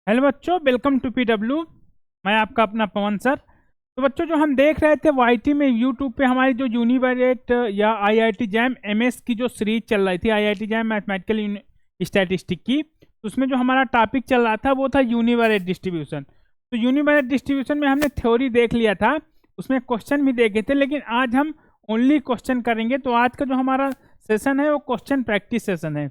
Hello बच्चों, welcome to PW. मैं आपका अपना पवन सर। तो बच्चों, जो हम देख रहे थे वाईटी में यूट्यूब पे हमारी जो यूनिवर्सिट या आईआईटी जैम एमएस की जो सीरीज चल रही थी, आईआईटी जैम मैथमेटिकल स्टैटिस्टिक की, तो उसमें जो हमारा टॉपिक चल रहा था वो था यूनिवर्सिट डिस्ट्रीब्यूशन। तो यूनिवर्सिट डिस्ट्रीब्यूशन में हमने थ्योरी देख लिया था, उसमें क्वेश्चन भी देखे थे, लेकिन आज हम ओनली क्वेश्चन करेंगे। तो आज का जो हमारा सेशन है वो क्वेश्चन प्रैक्टिस सेशन है।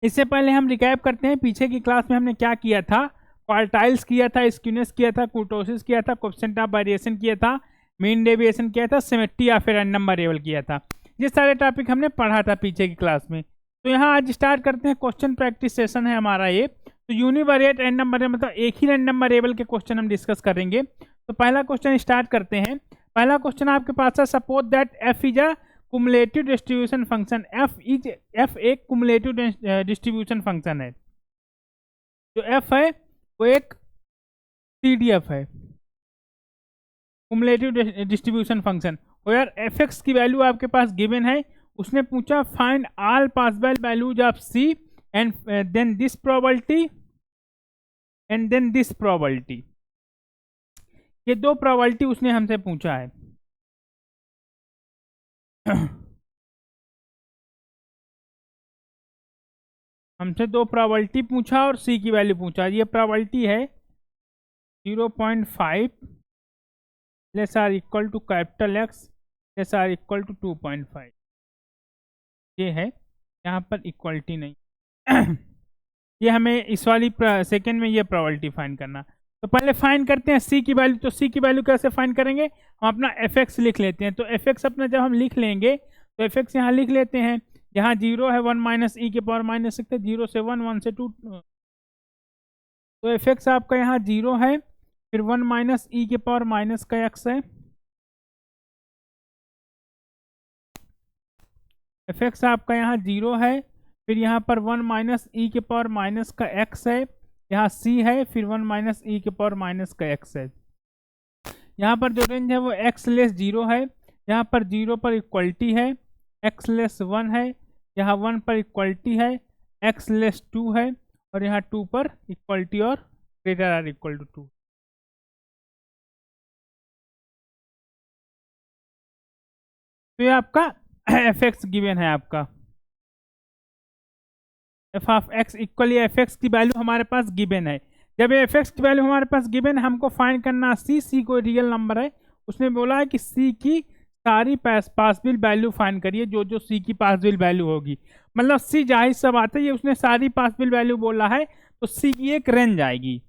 इससे पहले हम रिकैप करते हैं, पीछे की क्लास में हमने क्या किया था। क्वार्टाइल्स किया था, स्क्यूनेस किया था, कुर्टोसिस किया था, कोएफिशिएंट ऑफ वेरिएशन किया था, मीन डेविएशन किया था, सिमेट्री या फिर रैंडम वेरिएबल किया था। ये सारे टॉपिक हमने पढ़ा था पीछे की क्लास में। तो यहाँ आज स्टार्ट करते हैं, क्वेश्चन प्रैक्टिस सेशन है हमारा ये। तो यूनिवेरिएट रैंडम वेरिएबल मतलब एक ही रैंडम वेरिएबल के क्वेश्चन हम डिस्कस करेंगे। तो पहला क्वेश्चन स्टार्ट करते हैं। पहला क्वेश्चन आपके पास है, suppose that F is a cumulative distribution function. f एक cumulative डिस्ट्रीब्यूशन फंक्शन है। जो f है वो एक CDF है, cumulative डिस्ट्रीब्यूशन फंक्शन। और यार fx की वैल्यू आपके पास गिवन है। उसने पूछा find all possible values of c and then this probability and then this probability. ये दो प्रोबेबिलिटी उसने हमसे पूछा है। हमसे दो प्रोबेबिलिटी पूछा और सी की वैल्यू पूछा। ये प्रोबेबिलिटी है 0.5 less or equal to capital x less or equal to 2.5। ये है, यहाँ पर इक्वलिटी नहीं। ये हमें इस वाली सेकेंड में ये प्रोबेबिलिटी फाइंड करना। तो पहले फाइंड करते हैं सी की वैल्यू। तो सी की वैल्यू कैसे फाइंड करेंगे, हम अपना एफ एक्स लिख लेते हैं। तो एफ एक्स अपना जब हम लिख लेंगे तो एफ एक्स यहाँ लिख लेते हैं। यहाँ 0 है, 1 माइनस ई के पावर माइनस 6, 0 से 1, 1 से 2। तो एफ एक्स आपका यहाँ 0 है, फिर 1 माइनस ई के पावर माइनस का एक्स है। एफ एक्स आपका यहाँ 0 है, फिर यहाँ पर 1 माइनस ई के पावर माइनस का एक्स है। यहाँ सी है, फिर 1 माइनस ई के पावर माइनस का एक्स है। यहाँ पर जो रेंज है वो एक्स लेस 0 है। यहाँ पर 0 पर इक्वलिटी है, एक्स लेस 1 है। यहाँ 1 पर इक्वलिटी है, एक्स लेस 2 है। और यहाँ 2 पर इक्वलिटी और ग्रेटर आर इक्वल टू 2। तो ये आपका एफ एक्स गिवन है। आपका F of x equally F x की वैल्यू हमारे पास गिवन है। जब एफ एक्स की वैल्यू हमारे पास गिवन है, हमको फाइंड करना सी कोई रियल नंबर है। उसने बोला है कि सी की सारी पॉसिबल वैल्यू फाइंड करिए, जो जो सी की पॉसिबल वैल्यू होगी। मतलब सी जाहिर सा बात है, ये उसने सारी पॉसिबल वैल्यू बोला है, तो सी की एक रेंज आएगी।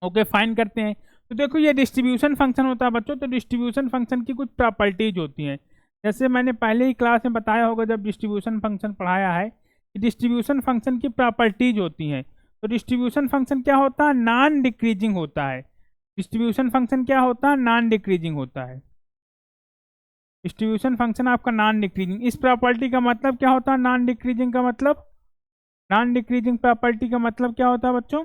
ओके, फाइंड करते हैं। तो देखो, ये डिस्ट्रीब्यूशन फंक्शन होता है बच्चों। तो डिस्ट्रीब्यूशन फंक्शन की कुछ प्रॉपर्टीज होती हैं। जैसे मैंने पहले ही क्लास में बताया होगा जब डिस्ट्रीब्यूशन फंक्शन पढ़ाया है, कि डिस्ट्रीब्यूशन फंक्शन की प्रॉपर्टीज होती हैं। तो डिस्ट्रीब्यूशन फंक्शन क्या होता है, नॉन डिक्रीजिंग होता है। डिस्ट्रीब्यूशन फंक्शन क्या होता है, नॉन डिक्रीजिंग होता है। डिस्ट्रीब्यूशन फंक्शन आपका नॉन डिक्रीजिंग। इस प्रॉपर्टी का मतलब क्या होता है, नॉन डिक्रीजिंग का मतलब, नॉन डिक्रीजिंग प्रॉपर्टी का मतलब क्या होता है बच्चों।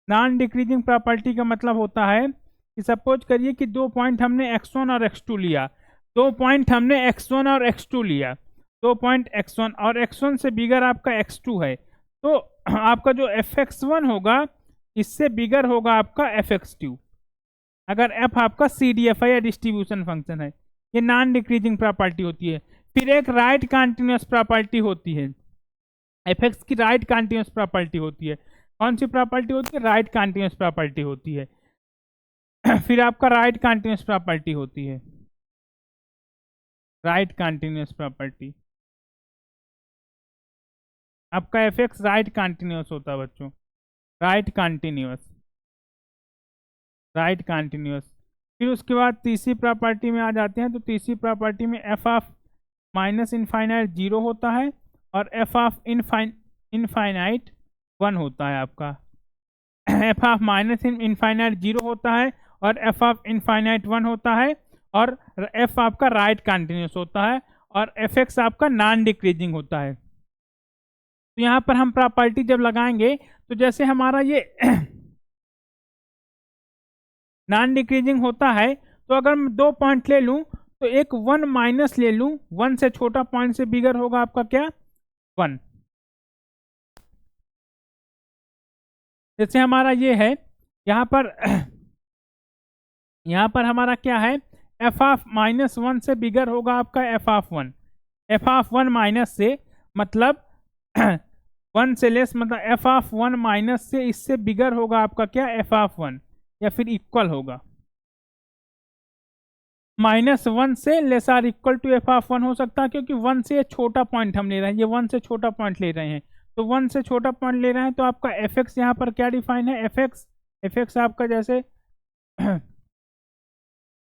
नॉन डिक्रीजिंग प्रॉपर्टी का मतलब होता है कि सपोज करिए कि दो पॉइंट हमने x1 और x2 लिया। 2 पॉइंट x1 और x1 से बिगर आपका x2 है। तो आपका जो fx1 होगा इससे बिगर होगा आपका fx2, अगर f आपका CDF है या डिस्ट्रीब्यूशन फंक्शन है। ये नॉन डिक्रीजिंग प्रॉपर्टी होती है। फिर एक राइट कॉन्टिन्यूस प्रॉपर्टी होती है। fx की राइट कॉन्टिन्यूस प्रॉपर्टी होती है। कौन सी प्रॉपर्टी होती है, राइट कॉन्टिन्यूस प्रॉपर्टी होती है। फिर आपका राइट कॉन्टिन्यूस प्रॉपर्टी होती है, राइट कॉन्टिन्यूस प्रॉपर्टी। आपका एफ एक्स राइट कॉन्टिन्यूस होता है बच्चों, राइट कॉन्टिन्यूस, राइट कॉन्टिन्यूस। फिर उसके बाद तीसरी प्रॉपर्टी में आ जाते हैं। तो तीसरी प्रॉपर्टी में एफ ऑफ माइनस इनफाइनाइट 0 होता है और एफ ऑफ इनफाइनाइट 1 होता है आपका। एफ ऑफ माइनस इनफाइनाइट 0 होता है और एफ ऑफ इनफाइनाइट 1 होता है। और एफ आपका राइट कॉन्टिन्यूस होता है और एफ एक्स आपका नॉन डिक्रीजिंग होता है। तो यहाँ पर हम प्रॉपर्टी जब लगाएंगे तो जैसे हमारा ये नॉन डिक्रीजिंग होता है, तो अगर मैं 2 पॉइंट ले लूँ तो एक 1 माइनस ले लूँ, 1 से छोटा पॉइंट से बिगर होगा आपका क्या, 1। जैसे हमारा ये है यहाँ पर यहाँ पर हमारा क्या है, एफ ऑफ -1 से बिगर होगा आपका F of 1, F of 1 minus से मतलब 1 से लेस, मतलब एफ ऑफ 1 माइनस से इससे बिगर होगा आपका क्या, एफ ऑफ 1, या फिर इक्वल होगा। -1 से less or equal to f of 1 हो सकता है, क्योंकि 1 से छोटा पॉइंट हम ले रहे हैं, ये 1 से छोटा पॉइंट ले रहे हैं, तो 1 से छोटा पॉइंट ले रहे हैं, तो आपका एफ एक्स यहाँ पर क्या डिफाइन है, एफ एक्स आपका जैसे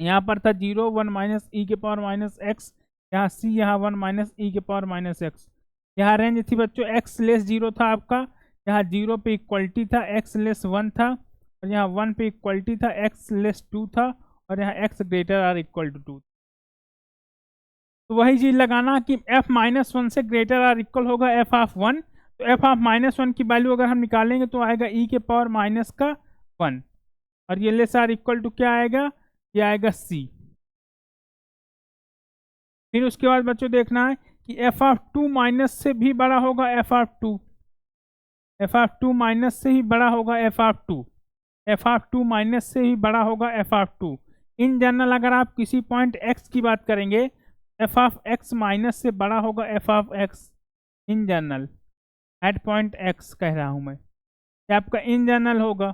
यहाँ पर था 0 1 माइनस ई के पावर माइनस एक्स, यहाँ सी, यहाँ 1 माइनस ई के पावर माइनस एक्स। यहाँ रेंज थी बच्चों एक्स लेस 0 था आपका, यहाँ 0 पे इक्वलिटी था, एक्स लेस 1 था, और यहाँ 1 पे इक्वलिटी था, एक्स लेस 2 था, और यहाँ x greater or equal to 2। तो वही चीज लगाना कि f -1 से ग्रेटर आर इक्वल होगा f ऑफ 1, तो f ऑफ -1 की वैल्यू अगर हम निकालेंगे तो आएगा e के पावर माइनस का 1, और ये लेस आर इक्वल टू क्या आएगा, ये आएगा c। फिर उसके बाद बच्चों देखना है कि f ऑफ 2 माइनस से भी बड़ा होगा f of 2, f of 2 minus से ही बड़ा होगा f of 2, f of 2 minus से ही बड़ा होगा f ऑफ 2। इन जनरल अगर आप किसी पॉइंट x की बात करेंगे, f of x minus to से बड़ा होगा f of x in general, at point x कह रहा हूं मैं, ये आपका इन जनरल होगा,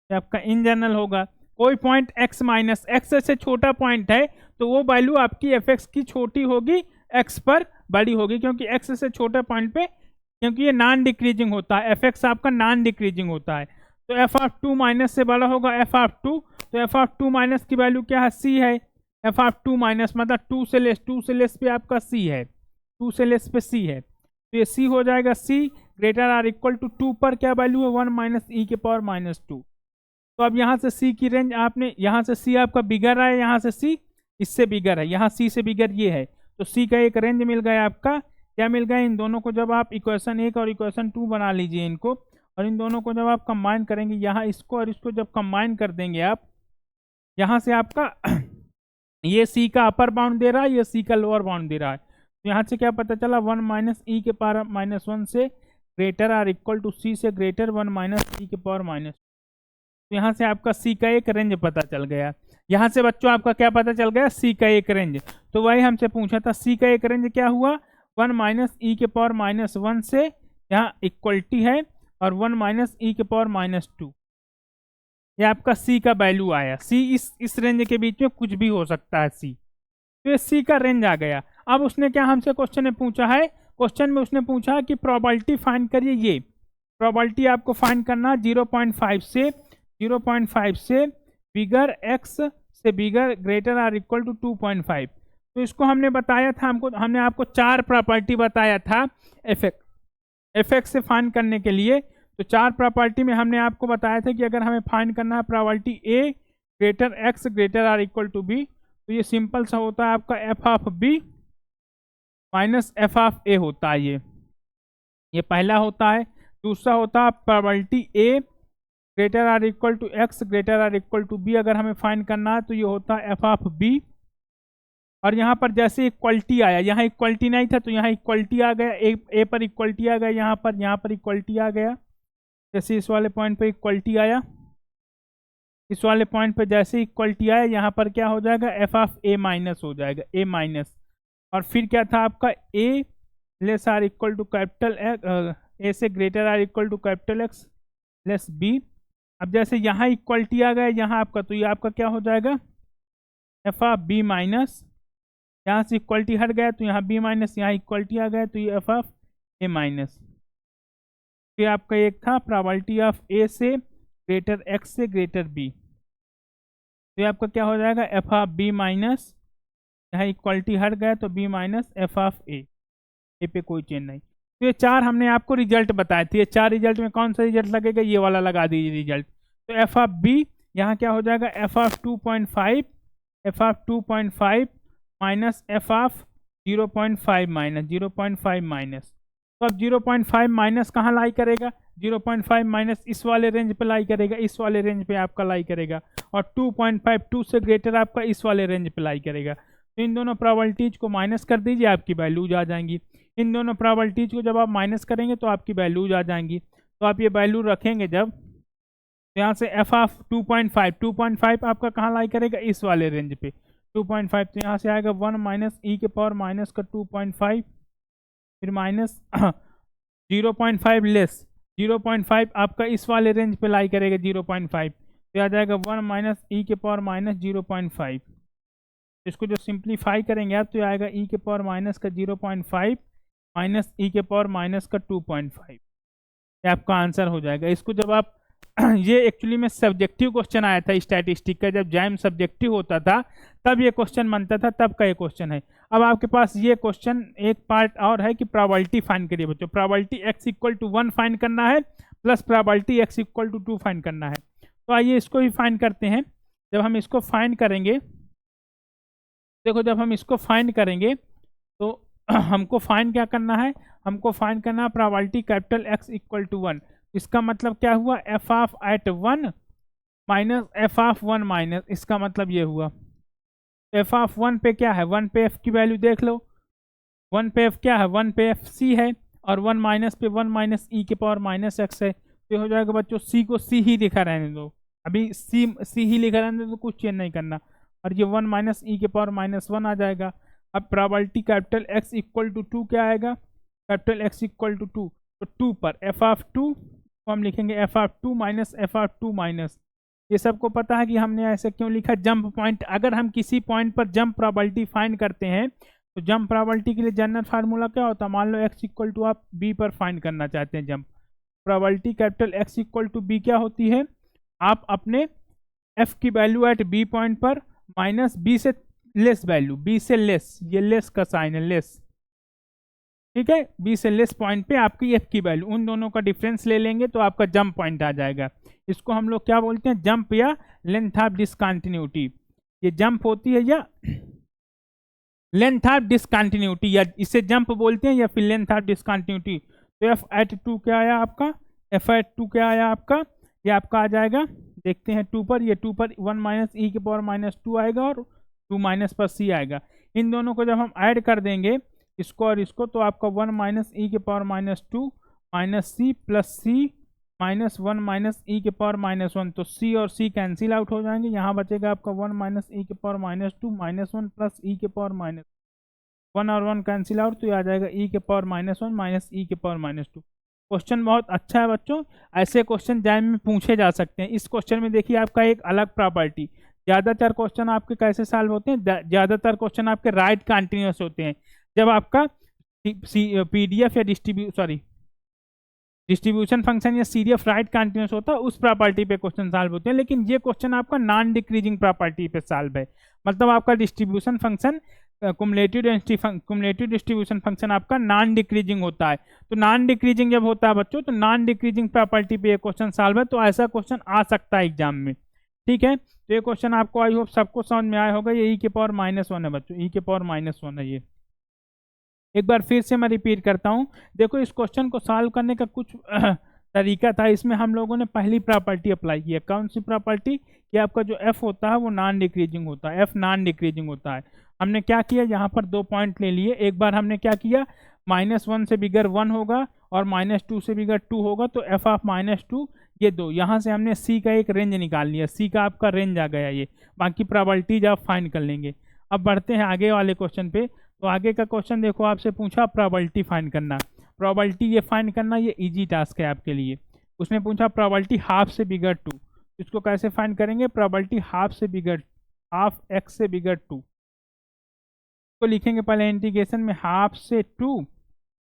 ये आपका इन जनरल होगा। कोई पॉइंट x माइनस x से छोटा पॉइंट है तो वो वैल्यू आपकी fx की छोटी होगी, x पर बड़ी होगी, क्योंकि x से छोटे पॉइंट पे, क्योंकि ये नॉन डिक्रीजिंग होता है, fx आपका नॉन डिक्रीजिंग होता है, तो f ऑफ 2 माइनस से बड़ा होगा f ऑफ 2, तो f ऑफ 2 माइनस की वैल्यू क्या है, c है, f ऑफ 2 माइनस मतलब 2 से लेस पे आपका c है, 2 से लेस पे c है, तो ये c हो जाएगा, c greater or equal to 2 पर क्या वैल्यू है, 1 माइनस ई के पावर माइनस 2। तो अब यहाँ से c की रेंज आपने, यहाँ से c आपका बिगर है, यहाँ से c इससे बिगर है, यहाँ c से बिगर ये है, तो c का एक रेंज मिल गया आपका, क्या मिल गया, इन दोनों को जब आप इक्वेशन 1 और इक्वेशन 2 बना लीजिए इनको, और इन दोनों को जब आप कंबाइन करेंगे, यहाँ इसको और इसको जब कंबाइन कर देंगे आप, यहाँ से आपका ये c का अपर बाउंड दे रहा है, ये c का लोअर बाउंड दे रहा है, तो यहाँ से क्या पता चला, 1 माइनस ई के पावर माइनस 1 से greater or equal to c से ग्रेटर 1 माइनस ई के पावर माइनस, तो यहाँ से आपका c का एक रेंज पता चल गया। यहाँ से बच्चों आपका क्या पता चल गया, c का एक रेंज, तो वही हमसे पूछा था, c का एक रेंज क्या हुआ, 1 माइनस ई के पावर माइनस 1 से, यहाँ इक्वलिटी है, और 1 माइनस ई के पावर माइनस 2, ये आपका c का वैल्यू आया। c इस रेंज के बीच में कुछ भी हो सकता है c, तो ये c का रेंज आ गया। अब उसने क्या हमसे क्वेश्चन में पूछा है, क्वेश्चन में उसने पूछा कि प्रोबेबिलिटी फाइंड करिए, ये प्रोबेबिलिटी आपको फाइंड करना 0.5 से बिगर x से बिगर ग्रेटर आर इक्वल टू 2.5। तो इसको हमने बताया था, हमने आपको 4 प्रॉपर्टी बताया था एफ एक्स से फाइंड करने के लिए। तो 4 प्रॉपर्टी में हमने आपको बताया था कि अगर हमें फाइंड करना है probability a greater x greater or equal to b, तो ये सिंपल सा होता है आपका f of b minus f of a होता है, ये पहला होता है। दूसरा होता है probability a greater or equal to x greater or equal to b, अगर हमें फाइंड करना है तो ये होता है f ऑफ b, और यहाँ पर जैसे इक्वलिटी आया, यहाँ इक्वलिटी नहीं था तो यहाँ इक्वलिटी आ गया, a पर इक्वलिटी आ गया, यहाँ पर इक्वलिटी आ गया, जैसे इस वाले पॉइंट पे इक्वलिटी आया, इस वाले पॉइंट पे जैसे इक्वलिटी आया, यहाँ पर क्या हो जाएगा, f ऑफ a माइनस हो जाएगा, a माइनस, और फिर क्या था आपका a less or equal to capital a से greater or equal to capital x less b। अब जैसे यहाँ इक्वलिटी आ गया यहाँ आपका, तो ये आपका क्या हो जाएगा, f ऑफ b माइनस, यहाँ से इक्वलिटी हट गया तो यहाँ b माइनस, यहाँ इक्वलिटी आ गया तो ये f ऑफ a माइनस। फिर आपका एक था प्रोबेबिलिटी ऑफ a से ग्रेटर x से ग्रेटर b, तो ये आपका क्या हो जाएगा, f ऑफ b माइनस, यहाँ इक्वलिटी हट गया तो b minus f of a, पे कोई चेंज नहीं। तो ये 4 हमने आपको रिजल्ट बताए थे, ये 4 रिजल्ट में कौन सा रिजल्ट लगेगा, ये वाला लगा दीजिए रिजल्ट। तो f ऑफ b यहाँ क्या हो जाएगा, f of 2.5, f of 2.5 minus f of 0.5 minus 0.5 minus, तो अब 0.5 माइनस कहाँ लाई करेगा, 0.5 माइनस इस वाले रेंज पे लाई करेगा, इस वाले रेंज पे आपका लाई करेगा, और 2.5 2 से ग्रेटर आपका इस वाले रेंज पे लाई करेगा। तो इन दोनों प्रोबेबिलिटीज को माइनस कर दीजिए, आपकी वैल्यूज आ जाएंगी। इन दोनों प्रोबेबिलिटीज को जब आप माइनस करेंगे तो आपकी वैल्यूज आ जाएंगी। तो आप ये वैल्यू रखेंगे जब, तो यहाँ से एफ ऑफ 2.5 आपका कहाँ लाई करेगा, इस वाले रेंज पे 2.5, तो यहाँ से आएगा 1 माइनस ई के पावर माइनस का 2.5, फिर माइनस 0.5 लेस 0.5 आपका इस वाले रेंज पे लाई करेगा 0.5, तो आ जाएगा 1 माइनस ई के पावर माइनस 0.5। इसको जो सिंप्लीफाई करेंगे आप तो आएगा ई के पावर माइनस का 0.5 माइनस ई के पावर माइनस का 2.5, ये आपका आंसर हो जाएगा। इसको जब आप ये एक्चुअली में सब्जेक्टिव क्वेश्चन आया था स्टैटिस्टिक का, जब जैम सब्जेक्टिव होता था तब ये क्वेश्चन बनता था, तब का ये क्वेश्चन है। अब आपके पास ये क्वेश्चन एक पार्ट और है कि प्रोबेबिलिटी फाइंड करिए बच्चों, probability x equal to 1 find करना है plus probability x equal to 2 find करना है। तो आइए इसको भी फाइंड करते हैं। जब हम इसको फाइंड करेंगे, देखो जब हम इसको फाइंड करेंगे तो हमको फाइंड क्या करना है, हमको फाइंड करना है probability capital x equal to 1। इसका मतलब क्या हुआ, f of at 1 minus f of 1 minus, इसका मतलब ये हुआ एफ ऑफ 1 पे क्या है, 1 पे f की वैल्यू देख लो, 1 पे f क्या है, 1 पे f c है, और 1 माइनस पे 1 माइनस ई के पावर माइनस एक्स है। तो हो जाएगा बच्चों c को c ही लिखा रहने दो, अभी c ही लिखा रहने दो, तो कुछ चेंज नहीं करना, और ये 1 माइनस ई के पावर माइनस 1 आ जाएगा। अब probability capital x equal to 2 क्या आएगा, कैपिटल x इक्वल टू 2, तो 2 पर एफ ऑफ 2 को हम लिखेंगे F of 2 minus f of 2 minus, ये सबको पता है कि हमने ऐसे क्यों लिखा, जंप पॉइंट, अगर हम किसी पॉइंट पर जंप प्रोबेबिलिटी फाइंड करते हैं तो जंप प्रोबेबिलिटी के लिए जनरल फार्मूला क्या होता है, मान लो x इक्वल टू आप b पर फाइंड करना चाहते हैं jump, probability capital x equal to b क्या होती है, आप अपने f की वैल्यू एट b पॉइंट पर माइनस b से लेस वैल्यू, b से लेस, ये लेस का साइन है, लेस, ठीक है, b से लेस पॉइंट पे आपकी f की वैल्यू, उन दोनों का डिफरेंस ले लेंगे तो आपका जंप पॉइंट आ जाएगा। इसको हम लोग क्या बोलते हैं, जंप या लेंथ ऑफ डिसकंटिन्यूटी, ये जंप होती है या लेंथ ऑफ डिसकंटिन्यूटी, या इसे जंप बोलते हैं या फिर लेंथ ऑफ डिसकंटिन्यूटी। तो एफ एट 2 क्या आया आपका, एफ एट 2 क्या आया आपका, ये आपका आ जाएगा, देखते हैं 2 पर, ये 2 पर 1 माइनस ई के पावर माइनस 2 आएगा और 2 माइनस पर c आएगा। इन दोनों को जब हम ऐड कर देंगे इसको और इसको, तो आपका 1 माइनस ई के power minus 2 minus C plus C minus 1 minus ई के पावर माइनस 1, तो c और c कैंसिल आउट हो जाएंगे, यहाँ बचेगा आपका 1 माइनस ई के पावर माइनस 2 माइनस 1 प्लस ई के पावर माइनस 1 और 1 कैंसिल आउट, तो ये आ जाएगा ई के पावर माइनस 1 माइनस ई के पावर माइनस 2। क्वेश्चन बहुत अच्छा है बच्चों, ऐसे क्वेश्चन जैम में पूछे जा सकते हैं। इस क्वेश्चन में देखिए आपका एक अलग प्रॉपर्टी, ज़्यादातर क्वेश्चन आपके कैसे सॉल्व होते हैं, ज़्यादातर क्वेश्चन आपके राइट कंटिन्यूस होते हैं, जब आपका पीडीएफ या डिस्ट्रीब्यूशन फंक्शन या सीडीएफ राइट कंटिन्यूस होता है, उस प्रॉपर्टी पे क्वेश्चन सॉल्व होते हैं। लेकिन ये क्वेश्चन आपका नॉन डिक्रीजिंग प्रॉपर्टी पे सॉल्व है, मतलब आपका distribution function cumulative distribution function आपका नॉन डिक्रीजिंग होता है। तो नॉन डिक्रीजिंग जब होता है बच्चों, तो नॉन डिक्रीजिंग प्रॉपर्टी पे ये क्वेश्चन सॉल्व है, तो ऐसा क्वेश्चन आ सकता है एग्जाम में, ठीक है। तो ये क्वेश्चन आपको आई होप सबको समझ में आया होगा, ये ई के पावर माइनस 1 है बच्चों, ई के पावर माइनस 1 है। ये एक बार फिर से मैं रिपीट करता हूँ, देखो इस क्वेश्चन को सॉल्व करने का कुछ तरीका था। इसमें हम लोगों ने पहली प्रॉपर्टी अप्लाई की है, कौन सी प्रॉपर्टी, कि आपका जो f होता है वो नॉन डिक्रीजिंग होता है, f नॉन डिक्रीजिंग होता है। हमने क्या किया, यहाँ पर 2 पॉइंट ले लिए। एक बार हमने क्या किया, -1 से बिगर 1 होगा और -2 से बिगर 2 होगा, तो f ऑफ -2 ये 2, यहाँ से हमने c का एक रेंज निकाल लिया, c का आपका रेंज आ गया ये, बाकी प्रॉपर्टीज आप फाइंड कर लेंगे। अब बढ़ते हैं आगे वाले क्वेश्चन पे। तो आगे का क्वेश्चन देखो, आपसे पूछा प्रोबेबिलिटी फाइंड करना, प्रोबेबिलिटी ये फाइंड करना ये इजी टास्क है आपके लिए। उसने पूछा प्रोबेबिलिटी हाफ से बिगर 2, इसको कैसे फाइंड करेंगे, प्रोबेबिलिटी हाफ x से बिगर 2 को लिखेंगे पहले इंटीग्रेशन में हाफ से 2,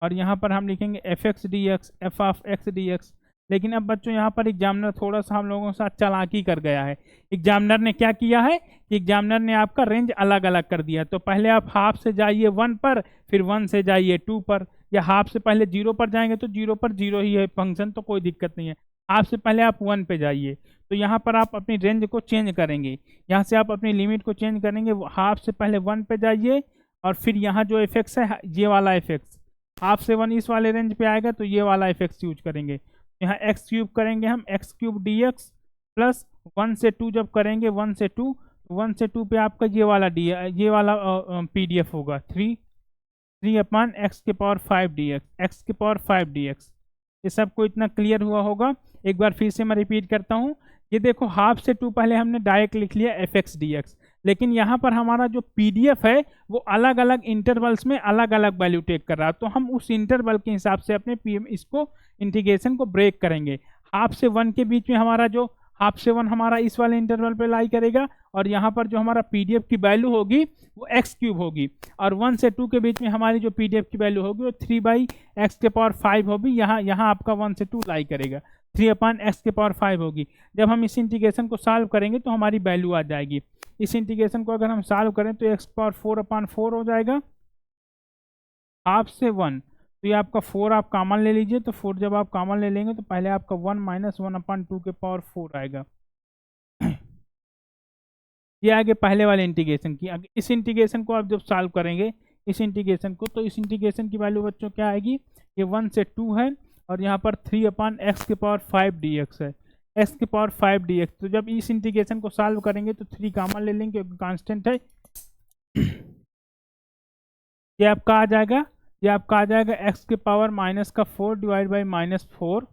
और यहाँ पर हम लिखेंगे F x D x, F of x D x. लेकिन अब बच्चों यहाँ पर एग्जामिनर थोड़ा सा हम लोगों के साथ चालाकी कर गया है। एग्जामिनर ने क्या किया है कि एग्जामिनर ने आपका रेंज अलग अलग कर दिया। तो पहले आप हाफ से जाइए 1 पर, फिर 1 से जाइए 2 पर, या हाफ से पहले 0 पर जाएंगे तो 0 पर 0 ही है फंक्शन, तो कोई दिक्कत नहीं है। हाफ से पहले आप 1 पे जाइए, तो यहाँ पर आप अपनी रेंज को चेंज करेंगे, यहाँ से आप अपनी लिमिट को चेंज करेंगे। हाफ से पहले 1 पे जाइए, और फिर यहाँ जो एफेक्स है ये वाला एफेक्स, हाफ से 1 इस वाले रेंज पे आएगा तो ये वाला एफेक्स यूज करेंगे। यहाँ एक्स क्यूब करेंगे हम, x cube D x plus 1 से 2 जब करेंगे 1 से 2 पे आपका ये वाला पीडीएफ होगा 3 अपॉन एक्स के पावर 5 डी एक्स, एक्स के पावर 5 डी एक्स। ये सबको इतना क्लियर हुआ होगा। एक बार फिर से मैं रिपीट करता हूँ, ये देखो हाफ से 2 पहले हमने डायरेक्ट लिख लिया एफ एक्स डी एक्स, लेकिन यहाँ पर हमारा जो पीडीएफ है वो अलग अलग इंटरवल्स में अलग अलग वैल्यू टेक कर रहा है, तो हम उस इंटरवल के हिसाब से अपने पीएम इसको इंटीग्रेशन को ब्रेक करेंगे। हाफ से 1 के बीच में हमारा जो हाफ से 1 हमारा इस वाले इंटरवल पे लाई करेगा, और यहाँ पर जो हमारा पीडीएफ की वैल्यू होगी वो एक्स क्यूब होगी, और 1 से 2 के बीच में हमारी जो पीडीएफ की वैल्यू होगी वो 3/x⁵ होगी। यहाँ आपका 1 से 2 लाई करेगा, 3/x⁵ होगी। जब हम इस इंटीग्रेशन को सॉल्व करेंगे तो हमारी वैल्यू आ जाएगी। इस इंटीग्रेशन को अगर हम सॉल्व करें तो x⁴/4 हो जाएगा, हाफ से 1, तो ये आपका 4 आप कॉमन ले लीजिए, तो 4 जब आप कॉमन ले लेंगे तो पहले आपका 1 - 1/2⁴ आएगा। ये आगे पहले वाले इंटीग्रेशन की। इस इंटीग्रेशन को आप जब सॉल्व करेंगे इस इंटीग्रेशन को, तो इस इंटीग्रेशन की वैल्यू बच्चों क्या आएगी, ये 1 से 2 है, और यहाँ पर 3/x⁵ dx है, x⁵ dx। तो जब इस इंटीग्रेशन को सॉल्व करेंगे तो 3 कॉमन ले लेंगे क्योंकि कांस्टेंट है। ये आपका आ जाएगा, ये आपका आ जाएगा x⁻⁻⁴ डिवाइड बाई -4,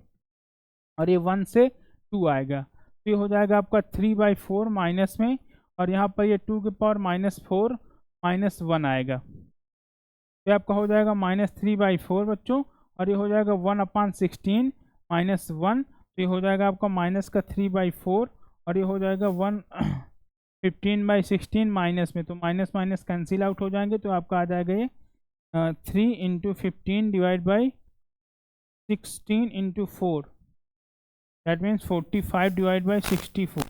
और ये 1 से 2 आएगा, तो ये हो जाएगा आपका 3/4 माइनस में, और यहाँ पर ये 2⁻⁻4 -1 आएगा, तो आपका हो जाएगा -3/4 बच्चों, और ये हो जाएगा 1/16 -1, तो ये हो जाएगा आपका -3/4, और ये हो जाएगा 15/16 माइनस में, तो माइनस माइनस कैंसिल आउट हो जाएंगे, तो आपका आ जाएगा ये 3 × 15 divide by 16 × 4, that means 45 divide by 64।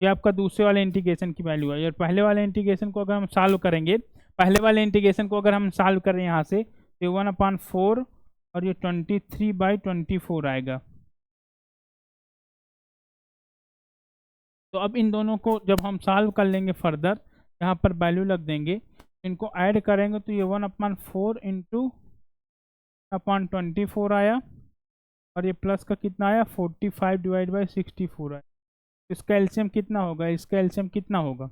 ये आपका दूसरे वाले इंटीग्रेशन की वैल्यू है। और पहले वाले इंटीग्रेशन को अगर हम सॉल्व करेंगे, पहले वाले इंटीग्रेशन को अगर हम सॉल्व करें यहाँ से, तो 1/4 और ये 23/24 आएगा। तो अब इन दोनों को जब हम सॉल्व कर लेंगे फर्दर, यहाँ पर वैल्यू लग देंगे, इनको ऐड करेंगे तो ये 1/4 × 24 आया, और ये प्लस का कितना आया 45 डिवाइड बाई 64 आया। इसका एलसीएम कितना होगा, इसका एलसीएम कितना होगा,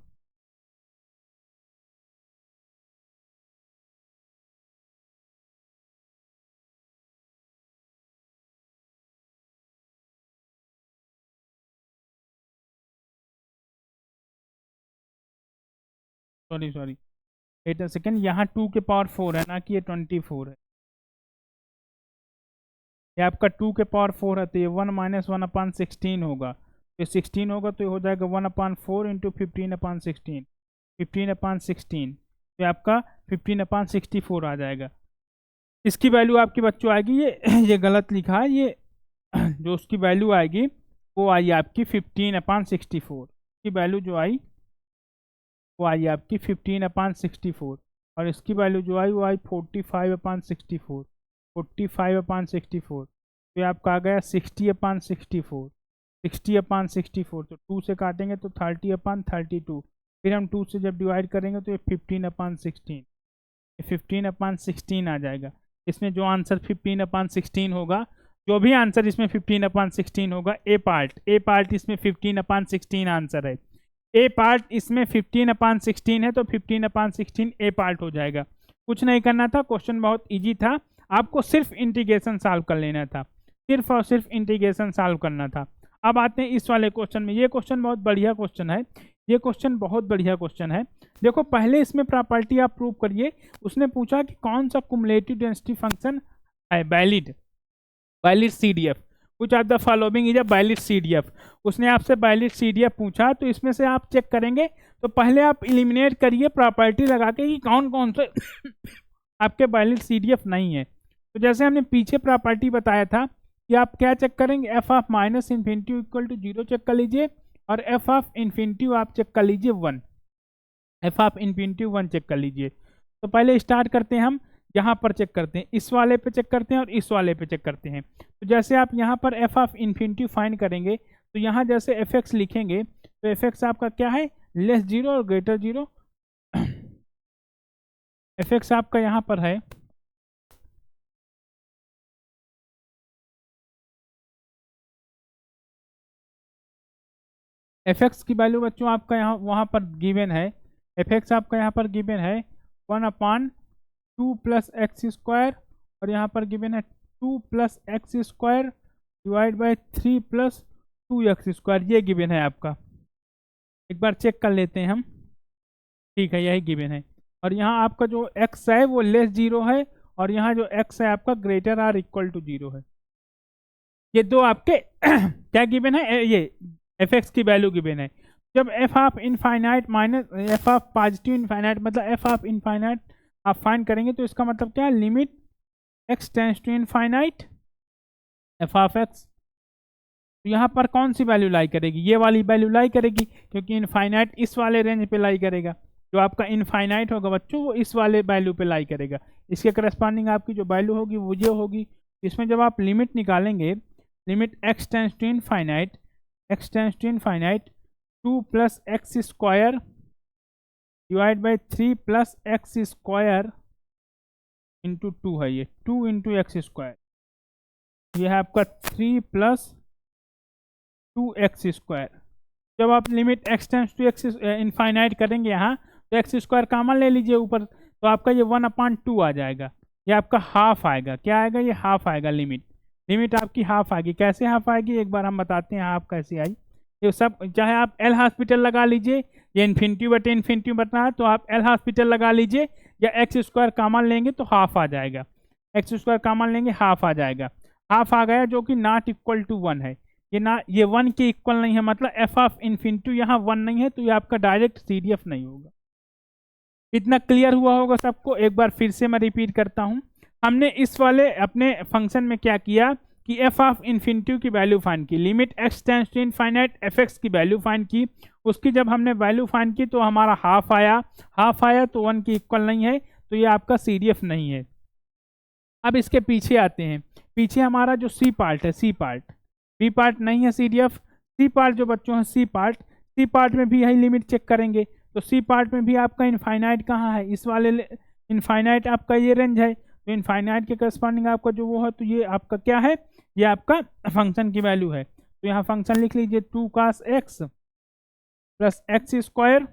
सॉरी 8 सेकेंड, यहाँ 2⁴ है ना कि ये 24 है, ये आपका 2⁴ है, तो ये 1 - 1/16 होगा, तो 16 होगा, तो ये हो जाएगा 1/4 × 15/16, 15/16, तो आपका 15/64 आ जाएगा। इसकी वैल्यू आपकी बच्चों आएगी, ये गलत लिखा है, ये जो उसकी वैल्यू आएगी वो आई आपकी 15/64 की वैल्यू जो आई वो आई आपकी 15/64, और इसकी वैल्यू जो आई वो आई 45/64, 45/64, तो आपका आ गया 60/64, 60/64, तो 2 से काटेंगे तो 30/32, फिर हम 2 से जब डिवाइड करेंगे तो ये 15/16, 15/16 आ जाएगा। इसमें जो आंसर 15/16 होगा, जो भी आंसर इसमें 15/16 होगा, ए पार्ट इसमें 15/16 आंसर है, ए पार्ट इसमें 15/16 है, तो 15/16 ए पार्ट हो जाएगा। कुछ नहीं करना था, क्वेश्चन बहुत इजी था, आपको सिर्फ इंटीग्रेशन सॉल्व कर लेना था, सिर्फ और सिर्फ इंटीग्रेशन सॉल्व करना था। अब आते हैं इस वाले क्वेश्चन में। ये क्वेश्चन बहुत बढ़िया क्वेश्चन है, ये क्वेश्चन बहुत बढ़िया क्वेश्चन है। देखो पहले इसमें प्रॉपर्टी आप प्रूव करिए। उसने पूछा कि कौन सा कुमुलेटिव डेंसिटी फंक्शन है वैलिड CDF, कुछ of the following is a valid CDF। उसने आपसे वैलिड CDF पूछा, तो इसमें से आप चेक करेंगे, तो पहले आप इलिमिनेट करिए प्रॉपर्टी लगा के कि कौन कौन से आपके वैलिड CDF नहीं है। तो जैसे हमने पीछे प्रॉपर्टी बताया था कि आप क्या चेक करेंगे, f of -∞ equal to 0 check कर लीजिए, और f ऑफ ∞ आप चेक कर लीजिए 1, f ऑफ ∞ 1 चेक कर लीजिए। तो पहले स्टार्ट करते हैं, हम यहाँ पर चेक करते हैं, इस वाले पे चेक करते हैं और इस वाले पे चेक करते हैं। तो जैसे आप यहाँ पर f ऑफ ∞ फाइंड करेंगे, तो यहाँ जैसे f(x) लिखेंगे, तो f(x) आपका क्या है, लेस 0 और ग्रेटर 0। f(x) आपका यहाँ पर है f(x) की वैल्यू बच्चों आपका यहाँ वहाँ पर गिवन है, f(x) आपका यहाँ पर गिवन है 1/2 + x² और यहाँ पर गिवन है 2 plus x square divide by 3 plus 2x square, ये गिवन है आपका। एक बार चेक कर लेते हैं हम। ठीक है, यही गिवन है। और यहाँ आपका जो x है वो लेस 0 है, और यहाँ जो x है आपका ग्रेटर आर इक्वल टू 0 है। ये दो आपके क्या गिवन है, ये एफ एक्स की वैल्यू गिवन है। जब f of infinite minus f of positive infinite, मतलब एफ ऑफ इनफाइनाइट आप फाइंड करेंगे तो इसका मतलब क्या है, limit x tends to infinite f of x. तो यहाँ पर कौन सी वैल्यू लाई करेगी, ये वाली वैल्यू लाई करेगी, क्योंकि इनफाइनाइट इस वाले रेंज पे लाई करेगा। जो आपका इनफाइनाइट होगा बच्चों वो इस वाले वैल्यू पे लाई करेगा। इसके करस्पॉन्डिंग आपकी जो वैल्यू होगी वो ये होगी। इसमें जब आप लिमिट निकालेंगे, limit x tends to infinite, x tends to infinite 2 plus x square divide by 3 plus x square into 2 है, ये 2 इंटू एक्स स्क्वायर, ये है आपका 3 प्लस 2x स्क्वायर। जब आप limit x tends to x infinite करेंगे यहाँ, तो एक्स स्क्वायर कॉमन ले लीजिए ऊपर, तो आपका ये 1/2 आ जाएगा। ये आपका हाफ आएगा, क्या आएगा, ये हाफ आएगा। लिमिट आपकी हाफ आएगी। कैसे हाफ आएगी एक बार हम बताते हैं हाफ कैसे आई। ये सब चाहे आप एल हॉस्पिटल लगा लीजिए, ये इन्फिनिटी बटे इन्फिनिटी बना है तो आप एल हॉस्पिटल लगा लीजिए, या एक्स स्क्वायर कॉमन लेंगे तो हाफ आ जाएगा। एक्स स्क्वायर कॉमन लेंगे हाफ आ जाएगा। हाफ आ गया जो कि नॉट इक्वल टू 1 है। ये 1 के इक्वल नहीं है, मतलब एफ ऑफ इन्फिनिटी यहाँ 1 नहीं है, तो ये आपका डायरेक्ट CDF नहीं होगा। इतना क्लियर हुआ होगा सबको। एक बार फिर से मैं रिपीट करता हूँ। हमने इस वाले अपने फंक्शन में क्या किया कि एफ ऑफ इन्फिनिटी की वैल्यू फाइंड की, limit x tends to infinite f x की वैल्यू फाइंड की। उसकी जब हमने वैल्यू फाइंड की तो हमारा हाफ आया तो 1 की इक्वल नहीं है, तो ये आपका CDF नहीं है। अब इसके पीछे आते हैं। पीछे हमारा जो सी पार्ट है, सी पार्ट, बी पार्ट नहीं है CDF। सी पार्ट जो बच्चों है सी पार्ट में भी यही लिमिट चेक करेंगे, तो सी पार्ट में भी आपका इनफाइनाइट कहाँ है, इस वाले इनफाइनाइट आपका ये रेंज है, तो इनफाइनाइट के करस्पॉन्डिंग आपका जो वो है, तो ये आपका क्या है, ये आपका फंक्शन की वैल्यू है। तो यहाँ फंक्शन लिख लीजिए 2 cos x plus x square